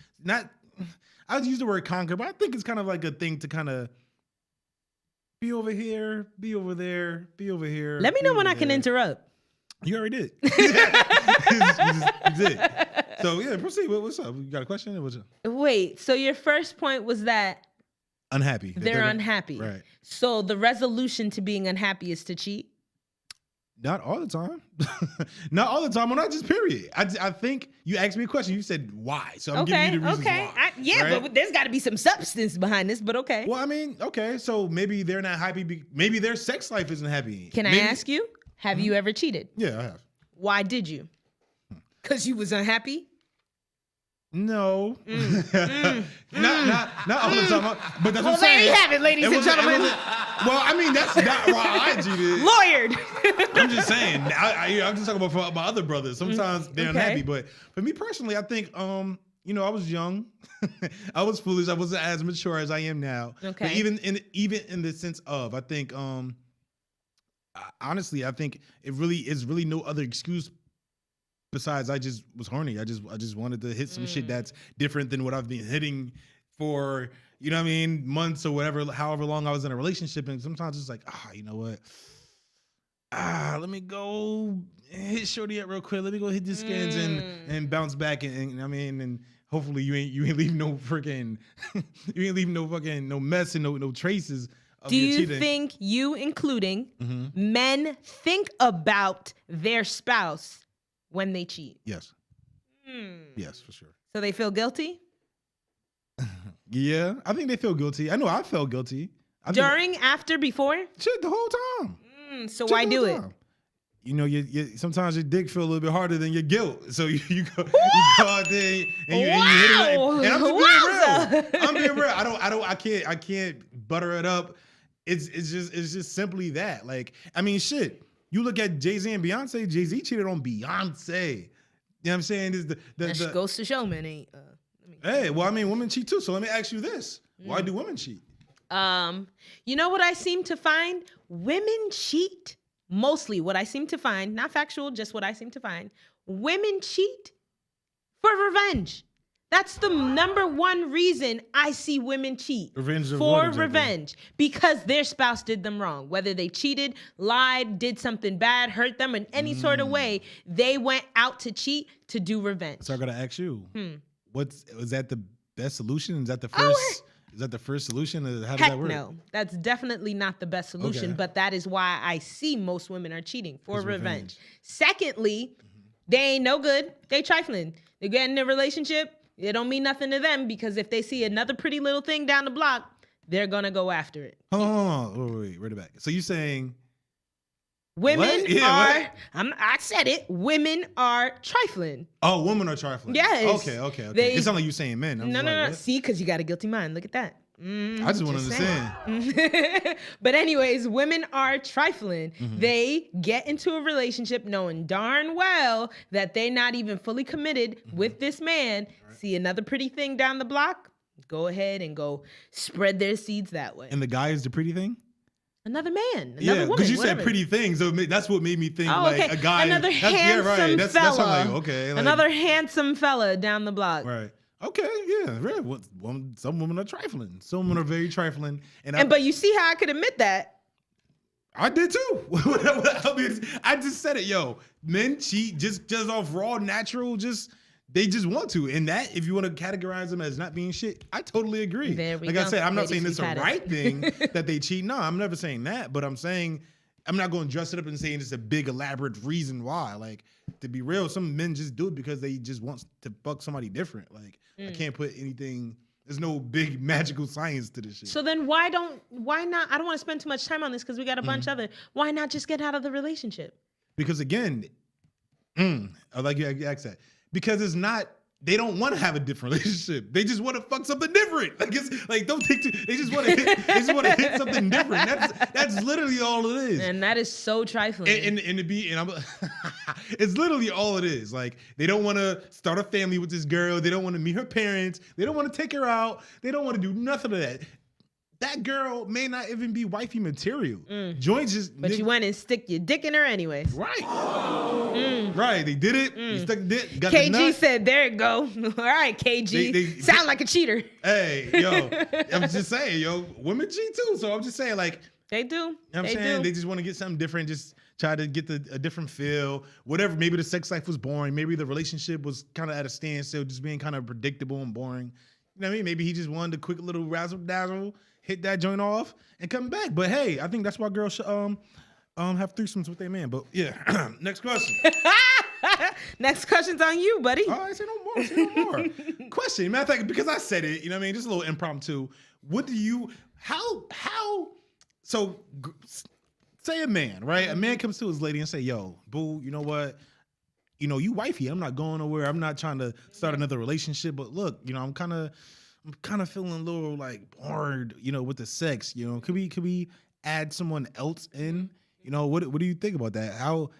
I would use the word conquer, but I think it's kind of like a thing to kind of be over here, be over there, be over here. Let me know when I can interrupt. You already did. you did. So yeah, proceed. What's up? You got a question? Wait, so your first point was that unhappy. They're unhappy. Right. So the resolution to being unhappy is to cheat? Not all the time. Not all the time. Well, not just period. I think you asked me a question. You said why. So I'm giving you the reasons why. Right? But there's got to be some substance behind this, but okay. Well, I mean, okay. So maybe they're not happy. Maybe their sex life isn't happy. Can I ask you, have you ever cheated? Yeah, I have. Why did you? Because you was unhappy? No. Not all the time. But that's what I'm saying. There you have it, ladies and gentlemen. Well, I mean, that's not why I cheated. Lawyered. I'm just saying. I'm just talking about my other brothers. Sometimes they're unhappy. But for me personally, I think, I was young. I was foolish. I wasn't as mature as I am now. Okay. But even in the sense of, I think, honestly, I think it really is really no other excuse besides I just was horny. I just wanted to hit some shit that's different than what I've been hitting for, you know what I mean, months or whatever, however long I was in a relationship. And sometimes it's like, you know what? Let me go hit shorty up real quick. Let me go hit the skins and bounce back. And I mean, and hopefully you ain't leave no freaking, you ain't leave no fucking, no mess and no traces. Do you think you, including men, think about their spouse when they cheat? Yes. Yes, for sure. So they feel guilty? Yeah, I think they feel guilty. I know I felt guilty. During, after, before? Shit, the whole time. So why do it? You know, you sometimes your dick feel a little bit harder than your guilt. So you go out there and you hit it. And I'm just being real. I'm being real. I can't butter it up. It's just simply that. Like, I mean, shit. You look at Jay-Z and Beyonce. Jay-Z cheated on Beyonce. You know what I'm saying? Is that goes to show, man. Hey, well, I mean, women cheat too. So let me ask you this: why do women cheat? You know what I seem to find? Women cheat. Mostly what I seem to find, not factual, just what I seem to find. Women cheat for revenge. That's the number one reason I see women cheat. Revenge for revenge. Because their spouse did them wrong. Whether they cheated, lied, did something bad, hurt them in any sort of way, they went out to cheat to do revenge. So I gotta ask you, was that the best solution? Is that the first? Is that the first solution? How does that work? No, that's definitely not the best solution, but that is why I see most women are cheating for revenge. Secondly, they ain't no good. They trifling. They get in a relationship, it don't mean nothing to them because if they see another pretty little thing down the block, they're going to go after it. Hold on. Wait, read it back. So you saying... Women I said it. Women are trifling. Oh, women are trifling. Yes. Okay. It sounds like you saying men. No. See, because you got a guilty mind. Look at that. I just want to understand. But anyways, women are trifling. They get into a relationship knowing darn well that they're not even fully committed with this man. Right. See another pretty thing down the block, go ahead and go spread their seeds that way. And the guy is the pretty thing? Another man, another woman. Because you said pretty things, so that's what made me think like a guy. Another handsome fella. That's like, okay. Like, another handsome fella down the block. Right. Okay, yeah, right. Some women are trifling. Some women are very trifling. But you see how I could admit that? I did too. I mean, I just said it, yo. Men cheat just off raw, natural, they just want to. And that, if you want to categorize them as not being shit, I totally agree. Like I said, I'm not saying it's a right thing that they cheat. No, I'm never saying that. But I'm saying, I'm not going to dress it up and saying it's a big elaborate reason why. Like, to be real, some men just do it because they just want to fuck somebody different. Like, I can't put anything, there's no big magical science to this shit. So then why not, I don't want to spend too much time on this because we got a bunch other, why not just get out of the relationship? Because again, I like you asked that. Because it's not, they don't want to have a different relationship. They just want to fuck something different. Like it's like don't think they just want to hit something different. That's literally all it is. And that is so trifling. It's literally all it is. Like they don't want to start a family with this girl. They don't want to meet her parents. They don't want to take her out. They don't want to do nothing of that. That girl may not even be wifey material. But you went and stick your dick in her anyways. Right. Right. They did it. You stuck the dick. Got KG the nut. said, there it go. All right, KG. They sound like a cheater. Hey, yo. I'm just saying, yo, women cheat too. So I'm just saying, like. They do. You know what I'm saying? They just want to get something different. Just try to get a different feel. Whatever. Maybe the sex life was boring. Maybe the relationship was kind of at a standstill, just being kind of predictable and boring. You know what I mean? Maybe he just wanted a quick little razzle dazzle, hit that joint off, and come back. But hey, I think that's why girls should have threesomes with their man. But yeah, next question. Next question's on you, buddy. All right, say no more. Question. Matter of fact, because I said it, you know what I mean? Just a little impromptu. What do you? How? So, say a man, right? A man comes to his lady and say, "Yo, boo, you know what? You know, you wifey. I'm not going nowhere. I'm not trying to start another relationship. But look, you know, I'm kind of feeling a little like bored, you know, with the sex. You know, could we add someone else in? You know, what do you think about that?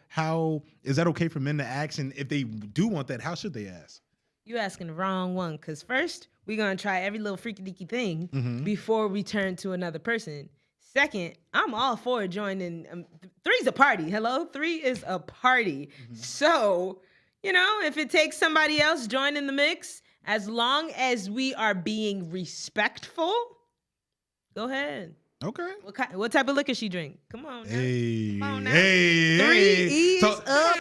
How is that okay for men to ask? And if they do want that, how should they ask? You asking the wrong one. Because first, we're going to try every little freaky deaky thing before we turn to another person. Second, I'm all for joining. 3's a party. Hello? 3 is a party. So, you know, if it takes somebody else joining the mix, as long as we are being respectful, go ahead. Okay. What type of liquor she drink? Come on. Hey. Come on now. Hey. 3 is a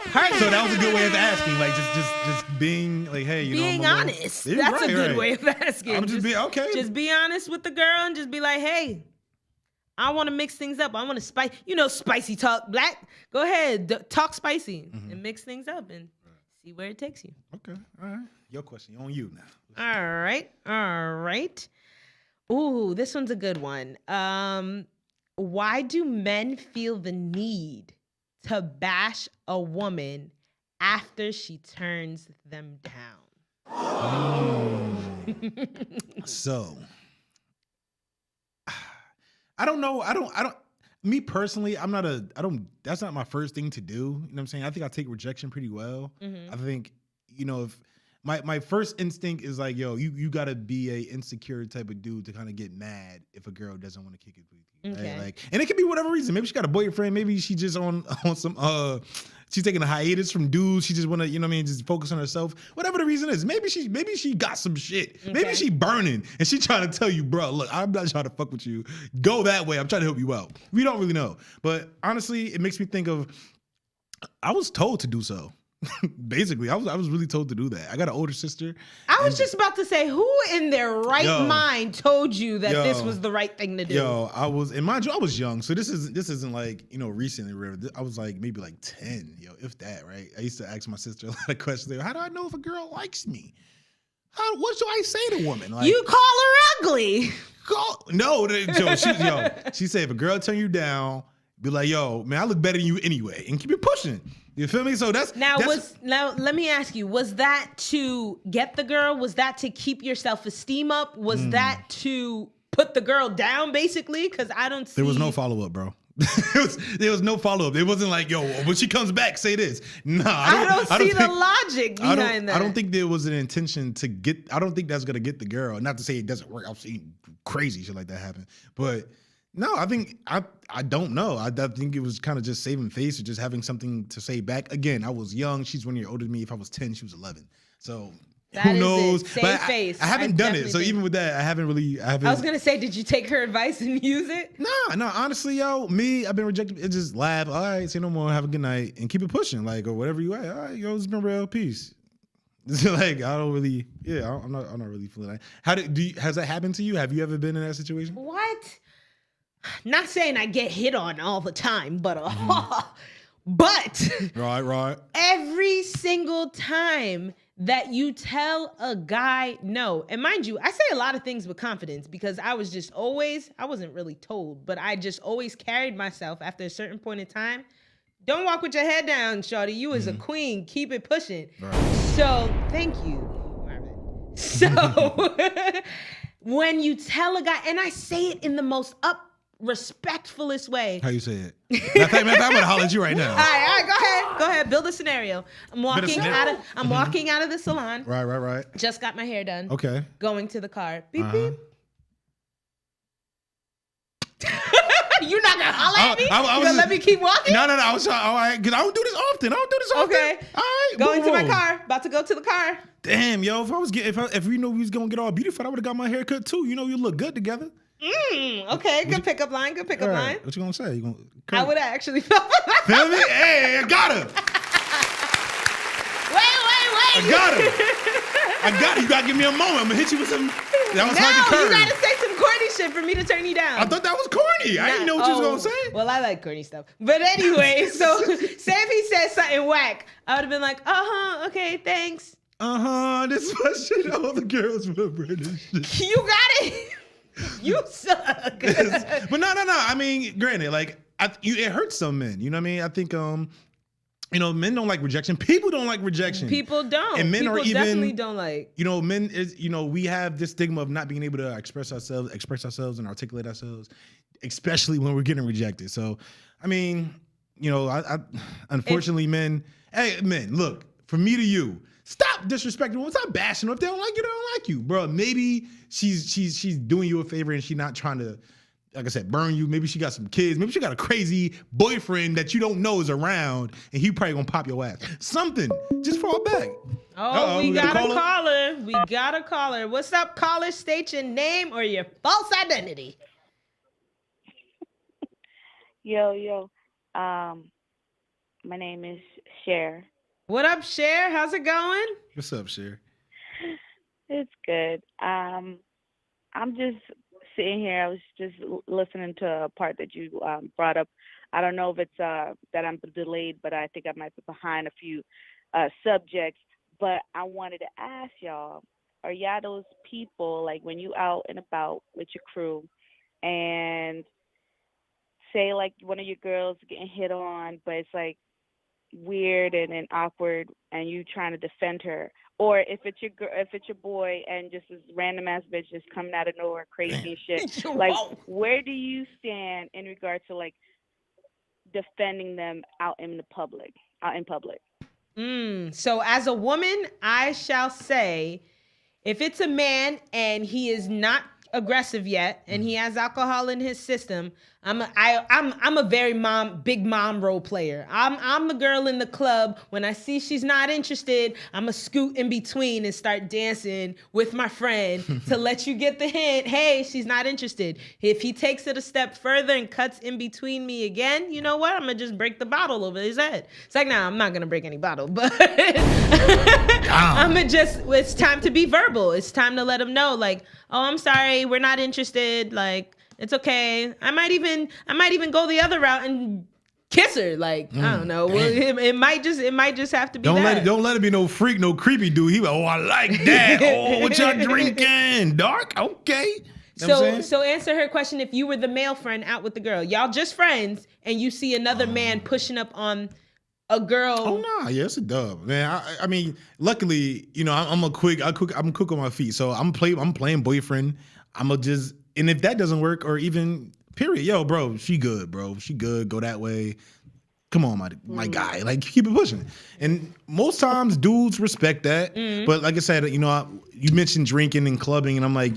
party. So that was a good way of asking, like just being like, hey, you being know, honest. That's a good way of asking. I'm just being okay. Just be honest with the girl and just be like, hey, I want to mix things up. I want to spicy talk. Black, go ahead, talk spicy and mix things up and see where it takes you. Okay, all right. Your question on you now. All right. Ooh, this one's a good one. Why do men feel the need to bash a woman after she turns them down? So, I don't know. I don't. Me personally, that's not my first thing to do. You know what I'm saying? I think I take rejection pretty well. I think, if my first instinct is like, yo, you gotta be a insecure type of dude to kind of get mad if a girl doesn't want to kick it with you. Okay. Right? Like, and it could be whatever reason. Maybe she got a boyfriend. Maybe she just on some she's taking a hiatus from dudes. She just wanna, just focus on herself. Whatever the reason is. Maybe she got some shit. Okay. Maybe she burning and she trying to tell you, bro, look, I'm not trying to fuck with you. Go that way. I'm trying to help you out. We don't really know. But honestly, it makes me think of, I was told to do so. Basically, I was really told to do that. I got an older sister. I was just about to say, who in their right mind told you that this was the right thing to do? I was, and mind you, I was young, so this isn't like, recently. I was like maybe like 10, if that, right? I used to ask my sister a lot of questions. How do I know if a girl likes me? What should I say to a woman? Like, you call her ugly. She said if a girl turn you down, be like, yo, man, I look better than you anyway, and keep it pushing. You feel me? So now let me ask you, was that to get the girl? Was that to keep your self-esteem up? Was that to put the girl down, basically? Because I don't see. There was no follow-up, bro. There was no follow-up. It wasn't like, yo, when she comes back, say this. Nah, I don't see the logic behind that. I don't think there was an intention to get, I don't think that's going to get the girl. Not to say it doesn't work. I've seen crazy shit like that happen. But no, I think, I don't know. I think it was kind of just saving face or just having something to say back. Again, I was young. She's 1 year older than me. If I was 10, she was 11. So who knows? Save face. I haven't done it. So even with that, I haven't. I was going to say, did you take her advice and use it? No, honestly, I've been rejected. It just laugh. All right, say no more. Have a good night and keep it pushing. Like, or whatever you at. All right, it's been real. Peace. Like, I don't really, I'm not really feeling that. Has that happened to you? Have you ever been in that situation? What? Not saying I get hit on all the time, but but right. Every single time that you tell a guy no, and mind you, I say a lot of things with confidence because I wasn't really told, but I just always carried myself after a certain point in time. Don't walk with your head down, shorty. You is a queen. Keep it pushing. Right. So thank you, Marvin. So when you tell a guy, and I say it in the most respectfulest way. How you say it? I'm gonna holler at you right now. All right, go ahead. Build a scenario. I'm walking out of the salon. Right. Just got my hair done. Okay. Going to the car. Beep beep. You're not gonna holler at me? You gonna let me keep walking? No. I was trying. All right, because I don't do this often. Okay. All right. Going to my car. About to go to the car. Damn, yo. If we knew we was gonna get all beautiful, I would have got my hair cut too. You look good together. Okay, good pickup line. What you gonna say? I would have actually felt like feel me? Hey, I got her. Wait. I got her. You gotta give me a moment. I'm gonna hit you with some. That was you gotta say some corny shit for me to turn you down. I thought that was corny. I didn't know what you was gonna say. Well, I like corny stuff. But anyway, so say if he said something whack, I would have been like, okay, thanks. This is my shit. All the girls remember this shit. You got it. You suck. But no. I mean, granted, like it hurts some men. You know what I mean? I think men don't like rejection. People don't like rejection. People don't. And men definitely don't like. Men is we have this stigma of not being able to express ourselves and articulate ourselves, especially when we're getting rejected. So, I mean, I unfortunately men, look, from me to you, stop disrespecting them. Stop bashing them. If they don't like you, they don't like you, bro. Maybe she's doing you a favor and she's not trying to, like I said, burn you. Maybe she got some kids. Maybe she got a crazy boyfriend that you don't know is around and he probably gonna pop your ass. Something. Just fall back. We got a caller. We got a caller. What's up, caller? State your name or your false identity. Yo. My name is Cher. What up, Cher? How's it going? What's up, Cher? It's good. I'm just sitting here. I was just listening to a part that you brought up. I don't know if it's that I'm delayed, but I think I might be behind a few subjects. But I wanted to ask y'all, are y'all those people like when you out and about with your crew and say like one of your girls getting hit on, but it's like weird and awkward, and you trying to defend her, or if it's your if it's your boy and just this random ass bitch just coming out of nowhere crazy and shit. Like, where do you stand in regard to like defending them out in the public, out in public? So as a woman, I shall say, if it's a man and he is not aggressive yet and he has alcohol in his system, I'm a very big mom role player. I'm the girl in the club. When I see she's not interested, I'm a scoot in between and start dancing with my friend to let you get the hint. Hey, she's not interested. If he takes it a step further and cuts in between me again, you know what? I'm gonna just break the bottle over his head. It's like, nah, I'm not gonna break any bottle, but it's time to be verbal. It's time to let him know, like, oh, I'm sorry, we're not interested. Like, it's okay. I might even go the other route and kiss her. Like, I don't know. Well, it might just have to be Don't let it be no freak, no creepy dude. He like, oh, I like that. Oh, what y'all drinking? Dark? Okay. So answer her question. If you were the male friend out with the girl, y'all just friends, and you see another man pushing up on a girl. Oh no, yeah, it's a dub, man. I mean, luckily, you know, I'm quick on my feet, so I'm playing boyfriend. And if that doesn't work, or even period, yo, bro, she good, go that way. Come on, my guy, like keep it pushing. And most times, dudes respect that. But like I said, you know, you mentioned drinking and clubbing, and I'm like,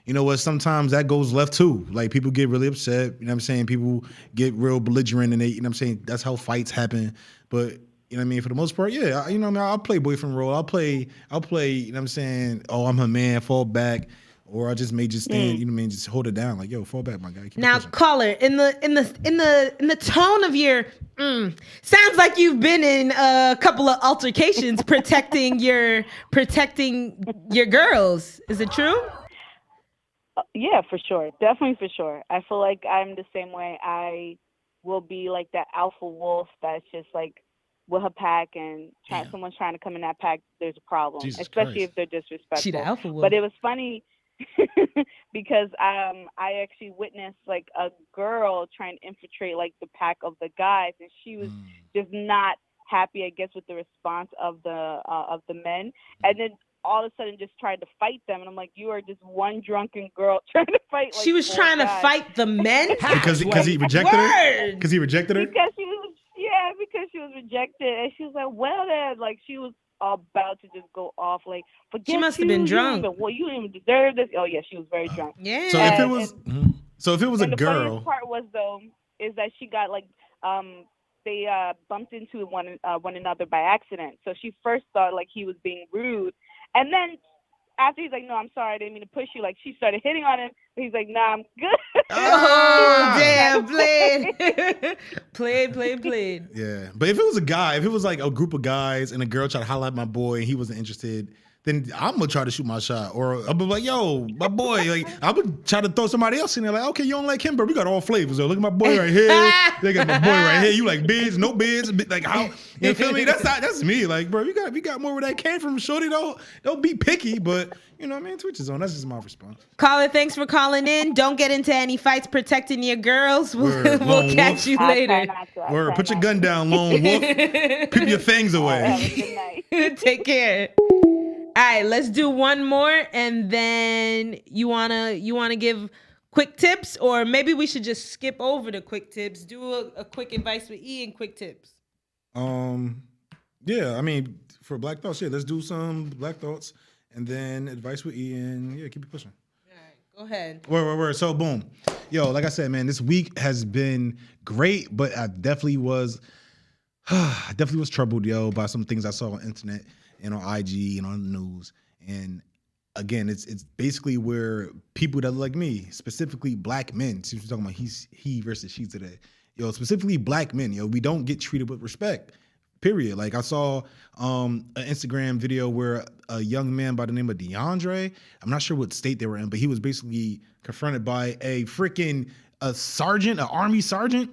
you know what? Sometimes that goes left too. Like people get really upset. You know what I'm saying? People get real belligerent, and they, you know what I'm saying? That's how fights happen. But you know what I mean? For the most part, yeah. You know what I mean? I'll play boyfriend role. I'll play. You know what I'm saying? Oh, I'm her man. Fall back. Or I just may just stand, you know what I mean, just hold it down, like, yo, fall back, my guy. Keep now, caller, in the tone of your, sounds like you've been in a couple of altercations protecting your girls. Is it true? Yeah, for sure, definitely for sure. I feel like I'm the same way. I will be like that alpha wolf that's just like with her pack, and someone's trying to come in that pack, there's a problem, Jesus especially Christ. if they're disrespectful. She the alpha wolf. But it was funny. Because I actually witnessed like a girl trying to infiltrate like the pack of the guys, and she was just not happy, I guess, with the response of the men, and then all of a sudden just tried to fight them, and I'm like, you are just one drunken girl trying to fight. Like, she was trying to fight the men because he rejected her. Because he rejected her. Because she was rejected, and she was like, well, then, like she was about to just go off, like, forget she must have been drunk. Well, you didn't even deserve this. Oh yeah, she was very drunk. Yeah. So if it was a the girl, funniest part was though is that she got like they bumped into one another by accident. So she first thought like he was being rude, and then after he's like, no, I'm sorry, I didn't mean to push you. Like she started hitting on him, but he's like, nah, I'm good. Oh damn, played. Yeah, but if it was a guy, if it was like a group of guys and a girl tried to holler at my boy and he wasn't interested, then I'm gonna try to shoot my shot, or I'll be like, yo, my boy, like I would try to throw somebody else in there, like, okay, you don't like him, but we got all flavors. Though. Look at my boy right here. They got my boy right here. You like bids, no bids, like how you feel me? That's me. Like, bro, we got more where that came from, shorty. Don't be picky, but you know what I mean? Twitch is on. That's just my response. Caller, thanks for calling in. Don't get into any fights protecting your girls. We'll catch you later. Word, put your gun down, lone wolf. Keep your fangs away. Take care. All right, let's do one more, and then you wanna give quick tips, or maybe we should just skip over the quick tips. Do a quick advice with E and quick tips. Yeah, I mean, for Black Thoughts, yeah, let's do some Black Thoughts, and then advice with E, and yeah, keep it pushing. All right, go ahead. Word. So boom, yo, like I said, man, this week has been great, but I definitely was troubled, yo, by some things I saw on the internet and on IG and on the news. And again, it's basically where people that look like me, specifically black men, since we're talking about he versus she today, yo, specifically black men, yo, we don't get treated with respect, period. Like I saw an Instagram video where a young man by the name of DeAndre, I'm not sure what state they were in, but he was basically confronted by a freaking sergeant, an army sergeant,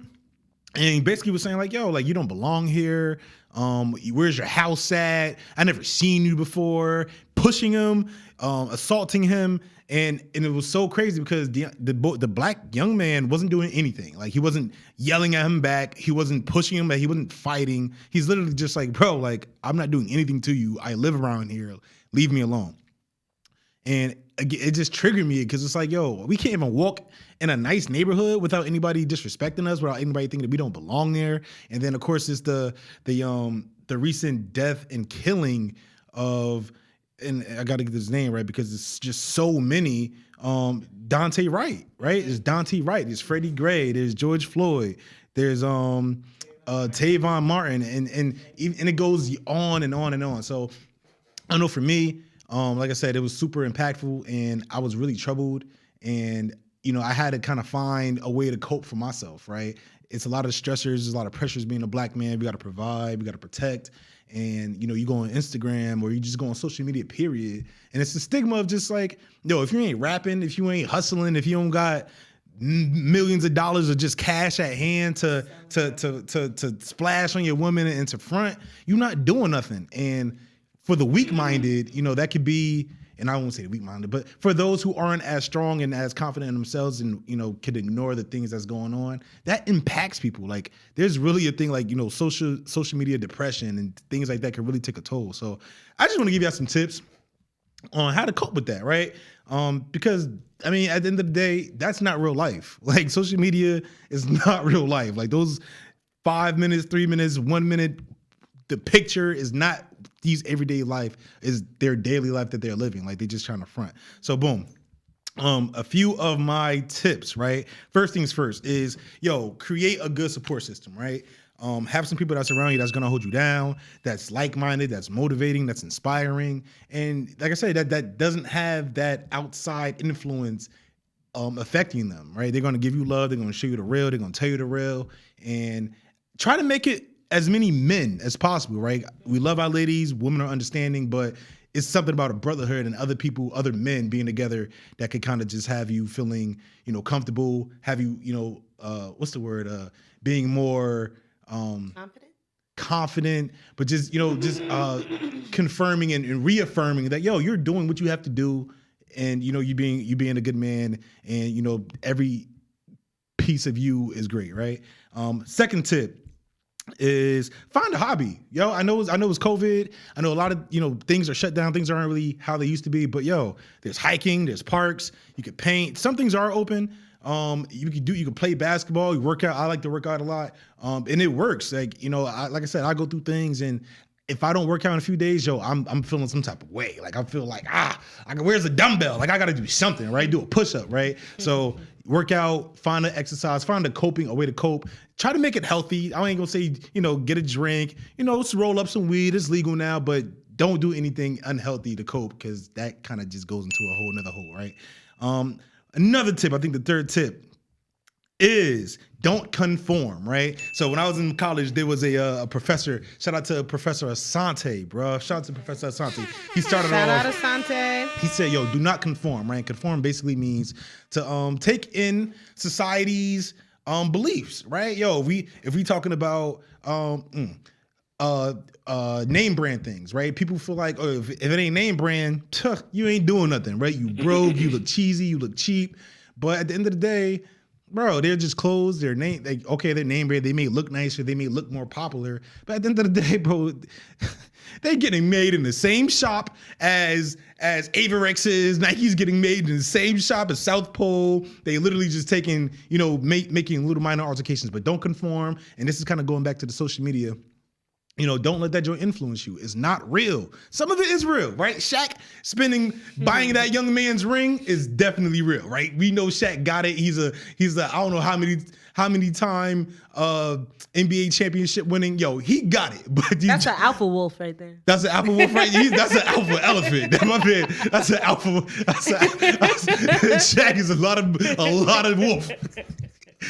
And he basically was saying like, yo, like you don't belong here. Where's your house at? I never seen you before. Pushing him, assaulting him. And it was so crazy because the black young man wasn't doing anything. Like he wasn't yelling at him back. He wasn't pushing him back. He wasn't fighting. He's literally just like, bro, like I'm not doing anything to you. I live around here. Leave me alone. And it just triggered me because it's like, yo, we can't even walk in a nice neighborhood without anybody disrespecting us, without anybody thinking that we don't belong there. And then of course it's the recent death and killing of, and I got to get his name right because it's just so many. Dante Wright, right? There's Dante Wright. There's Freddie Gray. There's George Floyd. There's Tavon Martin, and it goes on and on and on. So I know for me, like I said, it was super impactful, and I was really troubled. And you know, I had to kind of find a way to cope for myself. Right? It's a lot of stressors. There's a lot of pressures being a black man. We got to provide. We got to protect. And, you know, you go on Instagram or you just go on social media, period. And it's the stigma of just like, yo, if you ain't rapping, if you ain't hustling, if you don't got millions of dollars of just cash at hand to splash on your woman and to front, you're not doing nothing. And for the weak-minded, you know, that could be, and I won't say weak-minded, but for those who aren't as strong and as confident in themselves and, you know, could ignore the things that's going on, that impacts people. Like there's really a thing like, you know, social media depression and things like that can really take a toll. So I just want to give you guys some tips on how to cope with that, right? Because I mean, at the end of the day, that's not real life. Like social media is not real life. Like those 5 minutes, 3 minutes, 1 minute, the picture is not these everyday life, is their daily life that they're living. Like they just trying to front. So boom. A few of my tips, right? First things first is, yo, create a good support system, right? Have some people that's around you that's gonna hold you down, that's like-minded, that's motivating, that's inspiring. And like I said, that doesn't have that outside influence affecting them, right? They're gonna give you love, they're gonna show you the real, they're gonna tell you the real, and try to make it as many men as possible, right? We love our ladies, women are understanding, but it's something about a brotherhood and other people, other men being together that could kind of just have you feeling, you know, comfortable, have you, you know, what's the word? Being more confident, but just, you know, just confirming and reaffirming that, yo, you're doing what you have to do. And, you know, you being a good man, and, you know, every piece of you is great, right? Second tip is find a hobby. Yo, I know it's COVID. I know a lot of, you know, things are shut down. Things aren't really how they used to be, but yo, there's hiking, there's parks, you could paint. Some things are open. You can play basketball, you work out. I like to work out a lot. And it works. Like, you know, like I said, I go through things, and if I don't work out in a few days, yo, I'm feeling some type of way. Like I feel like, where's the dumbbell? Like I got to do something, right? Do a push-up, right? So work out, find an exercise, find a way to cope. Try to make it healthy. I ain't gonna say, you know, get a drink, you know, let's roll up some weed. It's legal now, but don't do anything unhealthy to cope, because that kind of just goes into a whole nother hole, right? Another tip, I think the third tip is don't conform, right? So when I was in college, there was a professor, shout out to Professor Asante, bro. Shout out to Professor Asante. He started Shout off. out Asante. He said, yo, do not conform, right? Conform basically means to take in society's beliefs, right? Yo, if we talking about name brand things, right? People feel like, oh, if it ain't name brand, you ain't doing nothing, right? You broke, you look cheesy, you look cheap. But at the end of the day, bro, they're just clothes. They're name, they're name brand. They may look nicer, they may look more popular, but at the end of the day, bro, they're getting made in the same shop as Avirex is. Nike's getting made in the same shop as South Pole. They literally just taking, you know, making little minor altercations, but don't conform. And this is kind of going back to the social media. You know, don't let that joint influence you. It's not real. Some of it is real, right? Shaq buying that young man's ring is definitely real, right? We know Shaq got it. He's a I don't know how many time NBA championship winning. Yo, he got it. But that's an alpha wolf right there. That's an alpha wolf, right? That's an alpha elephant. That's my man. That's an alpha. Shaq is a lot of wolf.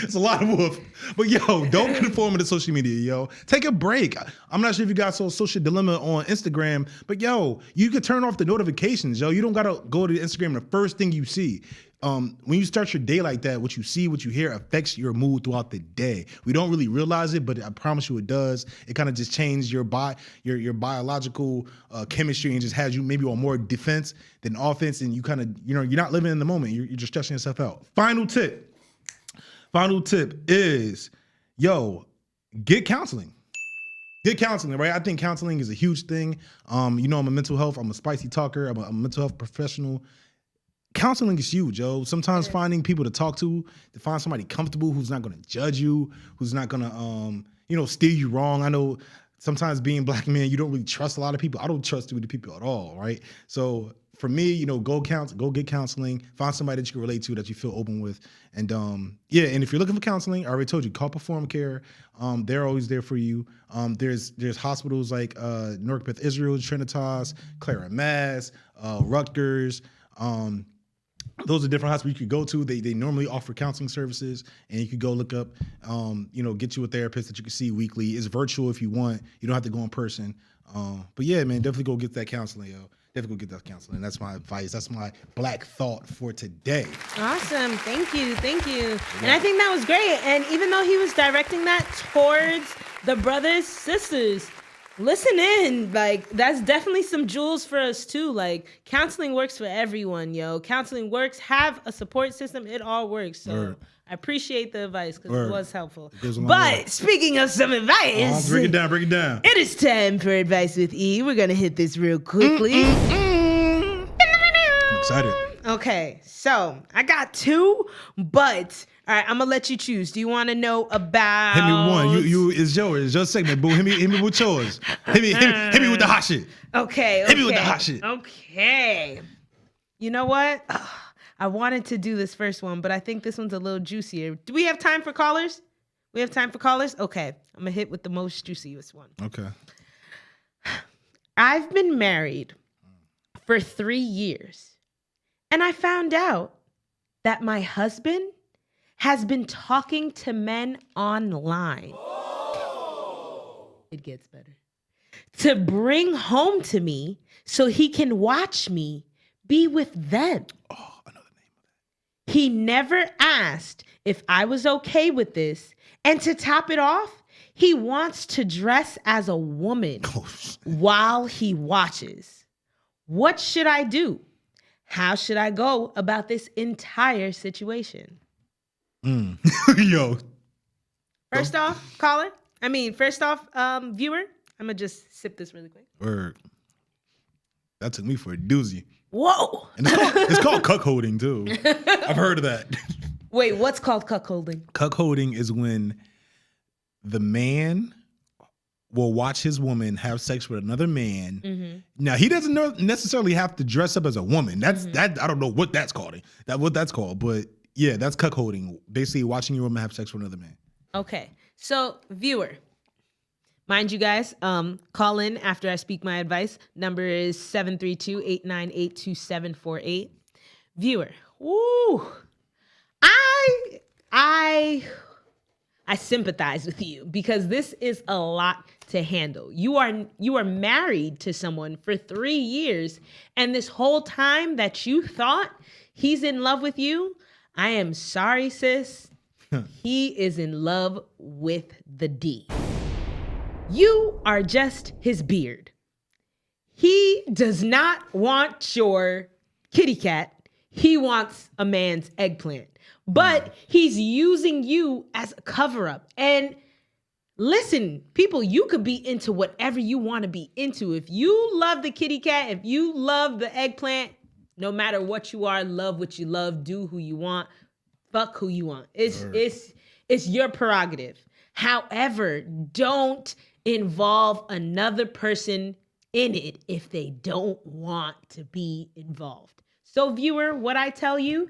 It's a lot of wolf. But yo, don't conform to social media, yo. Take a break. I'm not sure if you guys saw Social Dilemma on Instagram, but yo, you could turn off the notifications, yo. You don't gotta go to Instagram the first thing you see. when you start your day like that, what you see, what you hear affects your mood throughout the day. We don't really realize it, but I promise you it does. It kind of just changes your biological chemistry and just has you maybe on more defense than offense, and you kind of, you're not living in the moment. You're just stressing yourself out. Final tip is, get counseling. Get counseling, right? I think counseling is a huge thing. I'm a mental health, I'm a spicy talker, I'm a mental health professional. Counseling is huge, yo. Sometimes finding people to talk to find somebody comfortable who's not gonna judge you, who's not gonna, steer you wrong. I know sometimes being black man, you don't really trust a lot of people. I don't trust too many people at all, right? So for me, go get counseling, find somebody that you can relate to, that you feel open with. And and if you're looking for counseling, I already told you, call Perform Care. They're always there for you. There's hospitals like Newark Beth Israel, Trinitas, Clara Mass, Rutgers. Those are different hospitals you could go to. They normally offer counseling services, and you could go look up, get you a therapist that you can see weekly. It's virtual if you want. You don't have to go in person. But yeah, man, definitely go get that counseling, yo. Definitely go get that counseling. That's my advice. That's my black thought for today. Awesome. Thank you. Yeah. And I think that was great. And even though he was directing that towards the brothers, sisters, listen in. Like, that's definitely some jewels for us too. Like, counseling works for everyone, yo. Counseling works. Have a support system. It all works. So Word. I appreciate the advice because it was helpful. But speaking of some advice, break it down. It is time for Advice with E. We're going to hit this real quickly. I'm excited. Okay, so I got 2, but all right, I'm gonna let you choose. Do you want to know about? Hit me with one. You it's your segment, boo. Hit me with yours. Hit me with the hot shit. Okay. Hit me with the hot shit. Okay. You know what? I wanted to do this first one, but I think this one's a little juicier. Do we have time for callers? We have time for callers? Okay. I'm gonna hit with the most juiciest one. Okay. I've been married for 3 years. And I found out that my husband has been talking to men online. It gets better. To bring home to me so he can watch me be with them. Oh, another name of that. He never asked if I was okay with this. And to top it off, he wants to dress as a woman while he watches. What should I do? How should I go about this entire situation? Yo. First off, viewer, I'm going to just sip this really quick. Word. That took me for a doozy. Whoa. And it's called cuckolding, too. I've heard of that. Wait, what's called cuckolding? Cuckolding is when the man will watch his woman have sex with another man. Mm-hmm. Now, he doesn't necessarily have to dress up as a woman. That's that. I don't know what that's called. But yeah, that's cuckolding. Basically, watching your woman have sex with another man. Okay, so viewer, mind you guys, call in after I speak my advice. Number is 732-898-2748. Viewer, woo, I sympathize with you because this is a lot to handle. You are married to someone for 3 years, and this whole time that you thought he's in love with you, I am sorry, sis. He is in love with the D. You are just his beard. He does not want your kitty cat. He wants a man's eggplant. But he's using you as a cover-up. And listen, people, you could be into whatever you want to be into. If you love the kitty cat, if you love the eggplant, no matter what you are, love what you love, do who you want, fuck who you want. It's your prerogative. However, don't involve another person in it if they don't want to be involved. So, viewer, what I tell you,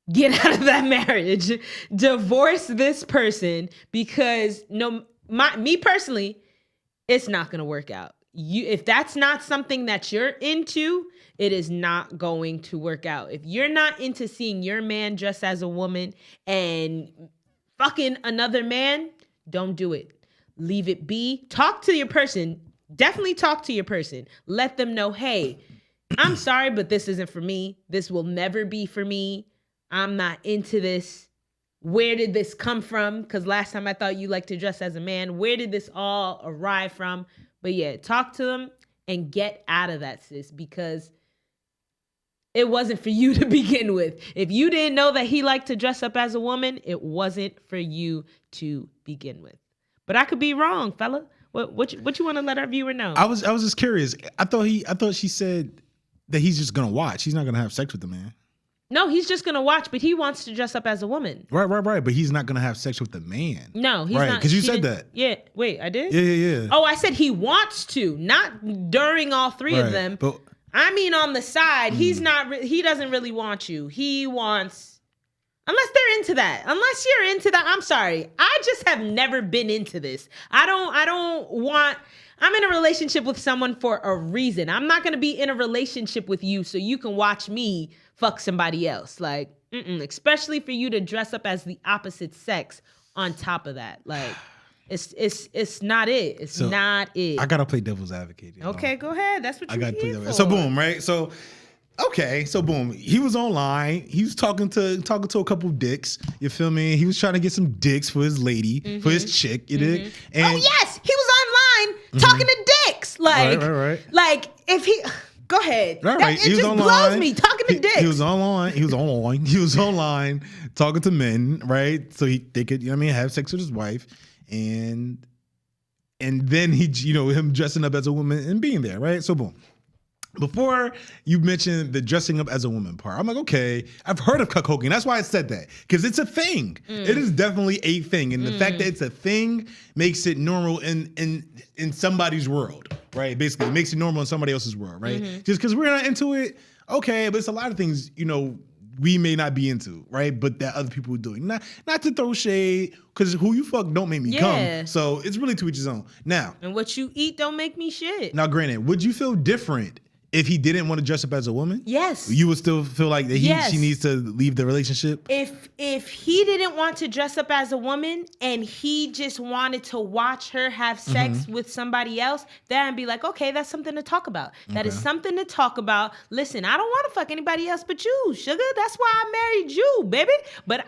get out of that marriage, divorce this person, because me personally, it's not going to work out. If that's not something that you're into, it is not going to work out. If you're not into seeing your man dressed as a woman and fucking another man, don't do it. Leave it be. Talk to your person. Definitely talk to your person. Let them know, hey, I'm sorry, but this isn't for me. This will never be for me. I'm not into this. Where did this come from? Because last time I thought you liked to dress as a man. Where did this all arrive from? But yeah, talk to them and get out of that, sis, because it wasn't for you to begin with. If you didn't know that he liked to dress up as a woman, it wasn't for you to begin with. But I could be wrong, fella. What you want to let our viewer know? I was just curious. I thought she said that he's just gonna watch. He's not gonna have sex with the man. No, he's just gonna watch, but he wants to dress up as a woman. Right. But he's not gonna have sex with the man. No, he's right, not. Because you said that. Yeah. Wait, I did? Yeah. Oh, I said he wants to, not during all three of them. But I mean, on the side, he's not. He doesn't really want you. He wants, unless they're into that. Unless you're into that, I'm sorry. I just have never been into this. I don't want. I'm in a relationship with someone for a reason. I'm not gonna be in a relationship with you so you can watch me fuck somebody else. Like, especially for you to dress up as the opposite sex on top of that. Like, it's not it. It's not it. I gotta play devil's advocate. Okay, go ahead. That's what you're here for. So boom, right? So boom. He was online. He was talking to a couple dicks. You feel me? He was trying to get some dicks for his lady, for his chick. You dig? And oh yes, he was online talking to dicks. Like, right. Like if he. Go ahead. Right. It just blows me talking to dicks. He was online. He was online talking to men, right? So they could, have sex with his wife, and then him dressing up as a woman and being there, right? So boom. Before you mentioned the dressing up as a woman part, I'm like, okay, I've heard of cuckolding. That's why I said that, because it's a thing. It is definitely a thing, and the fact that it's a thing makes it normal in somebody's world, right? Basically, it makes it normal in somebody else's world, right? Just because we're not into it, okay, but it's a lot of things, we may not be into, right? But that other people are doing. Not to throw shade, because who you fuck don't make me come. So it's really to each his own. Now, and what you eat don't make me shit. Now, granted, would you feel different if he didn't want to dress up as a woman? Yes. You would still feel like that she needs to leave the relationship? If he didn't want to dress up as a woman and he just wanted to watch her have sex with somebody else, then I'd be like, okay, that's something to talk about. That is something to talk about. Listen, I don't want to fuck anybody else but you, sugar. That's why I married you, baby. But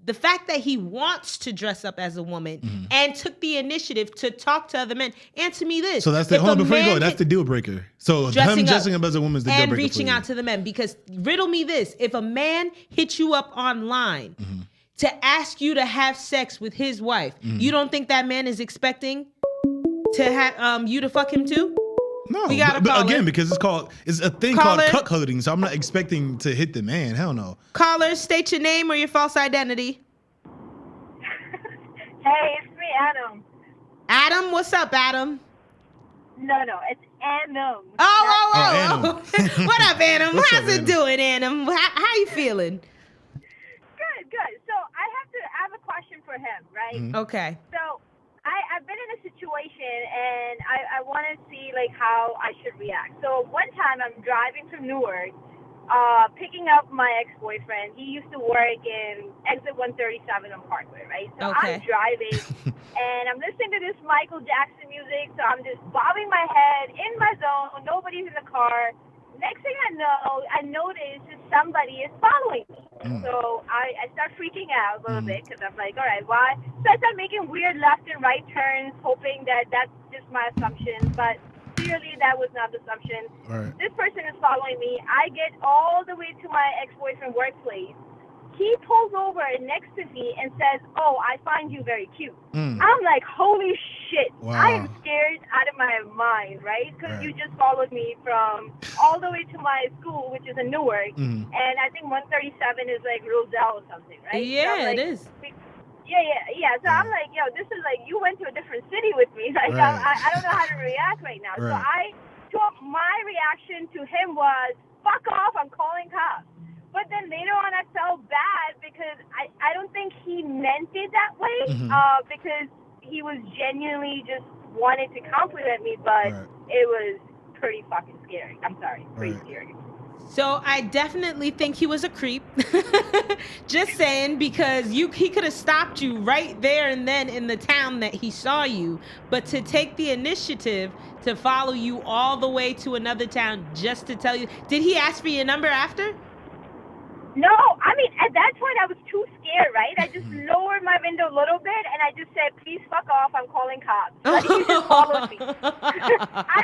the fact that he wants to dress up as a woman and took the initiative to talk to other men, answer me this. So that's hold on, before you go, that's the deal breaker. So him dressing up as a woman is the deal breaker. And reaching out to the men, because riddle me this. If a man hits you up online to ask you to have sex with his wife, you don't think that man is expecting to have you to fuck him too? No, we gotta but again, because it's a thing called cuckolding, so I'm not expecting to hit the man. Hell no. Caller, state your name or your false identity. Hey, it's me, Adam. Adam, what's up, Adam? No, it's Adam. Oh. What up, Adam? What's How's up, it Adam? doing, Adam? How you feeling? Good. So I have a question for him, right? Okay. So I've been in a situation and I want to see like how I should react. So one time I'm driving from Newark, picking up my ex-boyfriend. He used to work in exit 137 on Parkway, right? So Okay. I'm driving and I'm listening to this Michael Jackson music. So I'm just bobbing my head in my zone. Nobody's in the car. Next thing I know, I notice that somebody is following me. So I start freaking out a little bit because I'm like, all right, why? So I start making weird left and right turns, hoping that that's just my assumption. But clearly that was not the assumption. Right. This person is following me. I get all the way to my ex-boyfriend's workplace. He pulls over next to me and says, oh, I find you very cute. I'm like, holy shit. Wow. I am scared out of my mind, right? Because you just followed me from all the way to my school, which is in Newark. And I think 137 is like Roselle or something, right? Yeah, so like, it is. Yeah. So I'm like, yo, this is like, you went to a different city with me. Like, I don't know how to react right now. So my reaction to him was, fuck off, I'm calling cops. But then later on, I felt bad because I don't think he meant it that way because he was genuinely just wanted to compliment me, but it was pretty fucking scary. I'm sorry, pretty scary. So I definitely think he was a creep. Just saying, because he could have stopped you right there and then in the town that he saw you, but to take the initiative to follow you all the way to another town just to tell you. Did he ask for your number after? No, I mean, at that point, I was too scared, right? I just lowered my window a little bit, and I just said, please fuck off, I'm calling cops. But he just followed me. I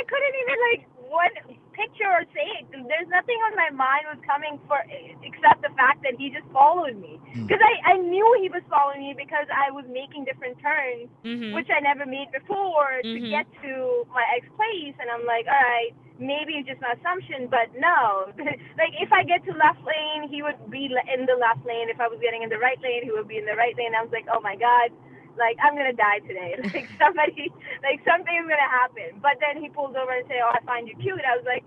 couldn't even, like, one picture or say it. There's nothing on my mind was coming for except the fact that he just followed me. Because I knew he was following me because I was making different turns, which I never made before, to get to my ex-place, and I'm like, all right, maybe it's just an assumption, but no. Like, if I get to left lane, he would be in the left lane. If I was getting in the right lane, he would be in the right lane. I was like, oh my God, like, I'm going to die today. Like, something's going to happen. But then he pulls over and say, oh, I find you cute. I was like,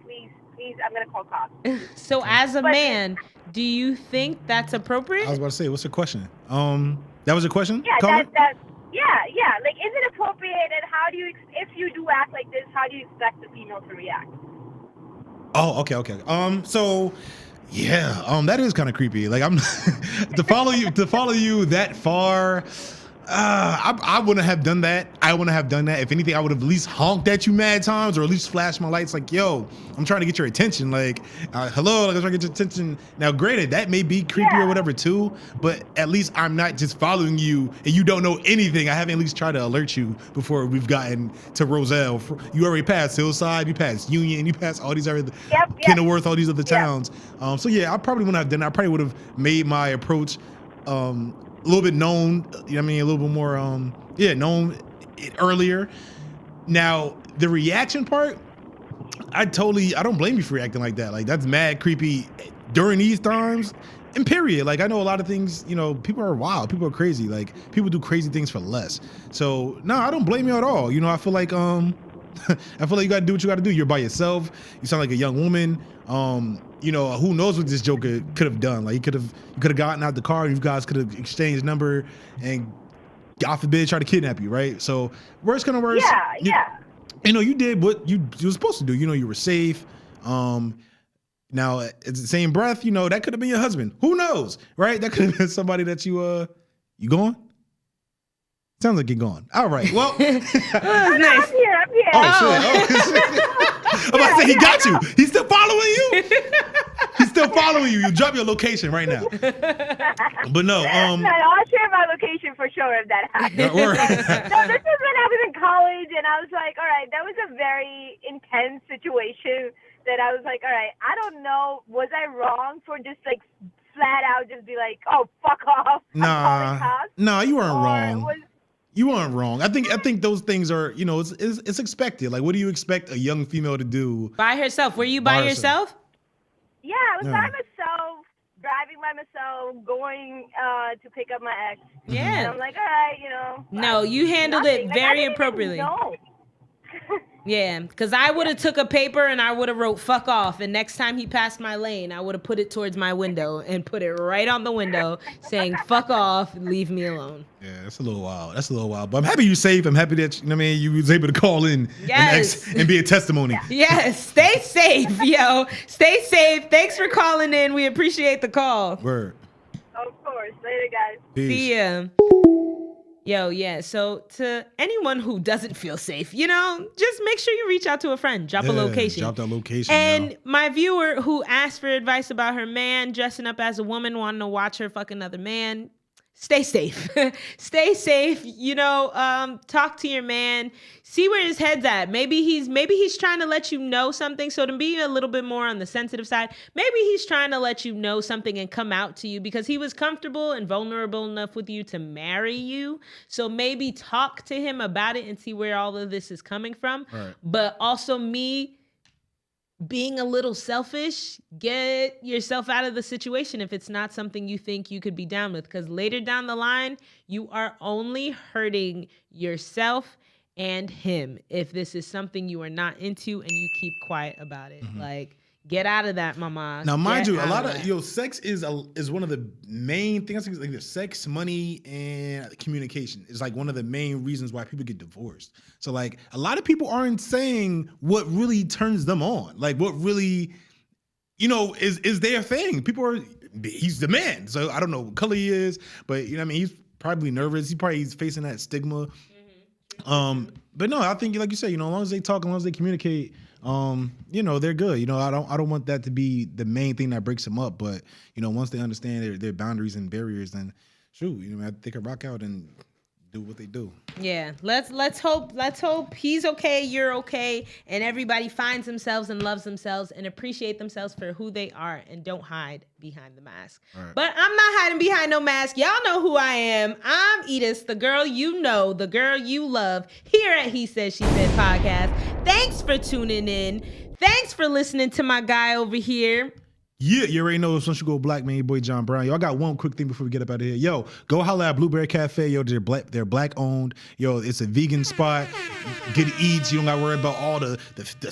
please, I'm going to call cops. So as a man, do you think that's appropriate? I was about to say, what's the question? That was a question? Yeah, yeah. Like, is it appropriate, and how do you, if you do act like this, how do you expect the female to react? Oh, okay. So, yeah, that is kind of creepy. Like, I'm to follow you that far. I wouldn't have done that. If anything, I would have at least honked at you mad times, or at least flashed my lights like, yo, I'm trying to get your attention. Like, hello, like, I'm trying to get your attention. Now, granted, that may be creepy or whatever too, but at least I'm not just following you and you don't know anything. I haven't at least tried to alert you before we've gotten to Roselle. You already passed Hillside, you passed Union, you passed all these other, Kenilworth, all these other towns. So yeah, I probably wouldn't have done that. I probably would have made my approach, a little bit known, you know what I mean, a little bit more, known earlier. Now, the reaction part, I don't blame you for reacting like that. Like, that's mad creepy during these times, and period. Like, I know a lot of things, you know, people are wild, people are crazy. Like, people do crazy things for less. So, no, I don't blame you at all. You know, I feel like you gotta do what you gotta do. You're by yourself. You sound like a young woman. You know, who knows what this Joker could have done? Like, you could have gotten out the car, and you guys could have exchanged number, and God forbid, try to kidnap you, right? So, worst kind of worst. You know, you did what you were supposed to do. You know, you were safe. Now, at the same breath, you know, that could have been your husband. Who knows, right? That could have been somebody that you going? Sounds like you're gone. All right. Well, nice. I'm here. Oh, shit. I'm about to say, he got you. He's still following you. He's still following you. You drop your location right now. But no. I'll share my location for sure if that happens. No, this is when I was in college, and I was like, all right, that was a very intense situation that I was like, all right, I don't know, was I wrong for just like flat out just be like, oh, fuck off. No, you weren't wrong. You weren't wrong. I think those things are, you know, it's expected. Like, what do you expect a young female to do? By herself. Were you by yourself? Yeah, I was by myself, driving by myself, going to pick up my ex. Yeah. And I'm like, all right, you know. No, you handled it very appropriately. Yeah, because I would have took a paper and I would have wrote "fuck off," and next time he passed my lane, I would have put it towards my window and put it right on the window, saying "fuck off, leave me alone." Yeah, that's a little wild. But I'm happy you're safe. I'm happy that, you know what I mean, you was able to call in and be a testimony. Yes, stay safe, yo. Stay safe. Thanks for calling in. We appreciate the call. Word. Of course. Later, guys. Peace. See ya. Yo, yeah. So to anyone who doesn't feel safe, you know, just make sure you reach out to a friend. Drop a location. Drop that location. And my viewer who asked for advice about her man dressing up as a woman, wanting to watch her fuck another man, stay safe. Stay safe. You know, talk to your man. See where his head's at. Maybe he's trying to let you know something. So to be a little bit more on the sensitive side, maybe he's trying to let you know something and come out to you because he was comfortable and vulnerable enough with you to marry you. So maybe talk to him about it and see where all of this is coming from. Right. But also me being a little selfish, get yourself out of the situation if it's not something you think you could be down with. Because later down the line, you are only hurting yourself and him if this is something you are not into and you keep quiet about it. Mm-hmm. Like, get out of that, mama. Now, mind you, a lot of sex is one of the main things. Like the sex, money, and communication is like one of the main reasons why people get divorced. So like a lot of people aren't saying what really turns them on, like what really is their thing. He's the man. So I don't know what color he is, but you know what I mean? He's probably nervous. He's facing that stigma. But no, I think like you said, as long as they talk, as long as they communicate, they're good. I don't want that to be the main thing that breaks them up. But once they understand their boundaries and barriers, then shoot, they can rock out and do what they do. Yeah, let's hope he's okay, you're okay, and everybody finds themselves and loves themselves and appreciate themselves for who they are and don't hide behind the mask. Right. But I'm not hiding behind no mask. Y'all know who I am. I'm Edith, the girl you know, the girl you love, here at He Said, She Said podcast. Thanks for tuning in. Thanks for listening to my guy over here. Yeah, you already know Once You Go Black, man, your boy John Brown. Yo, I got one quick thing before we get up out of here. Yo, go holla at Blueberry Cafe. Yo, they're black owned. Yo, it's a vegan spot. Good eats. You don't gotta worry about all the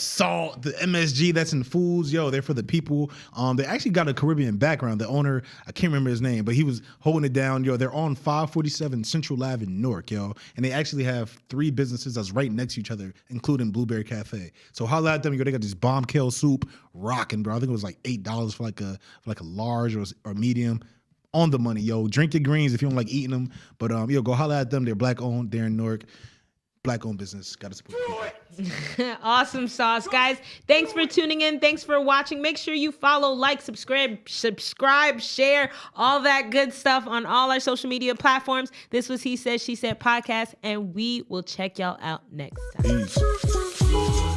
salt, the MSG that's in foods. Yo, they're for the people. They actually got a Caribbean background. The owner, I can't remember his name, but he was holding it down. Yo, they're on 547 Central Ave in Newark, yo. And they actually have 3 businesses that's right next to each other, including Blueberry Cafe. So holla at them. Yo, they got this bomb kale soup rocking, bro. I think it was like $8 for like a large or medium. On the money, yo. Drink your greens if you don't like eating them. But go holla at them. They're black owned. They're in Newark. Black owned business. Gotta support it. Awesome sauce, guys. Thanks for tuning in. Thanks for watching. Make sure you follow, like, subscribe, share, all that good stuff on all our social media platforms. This was He Said, She Said podcast, and we will check y'all out next time. Peace.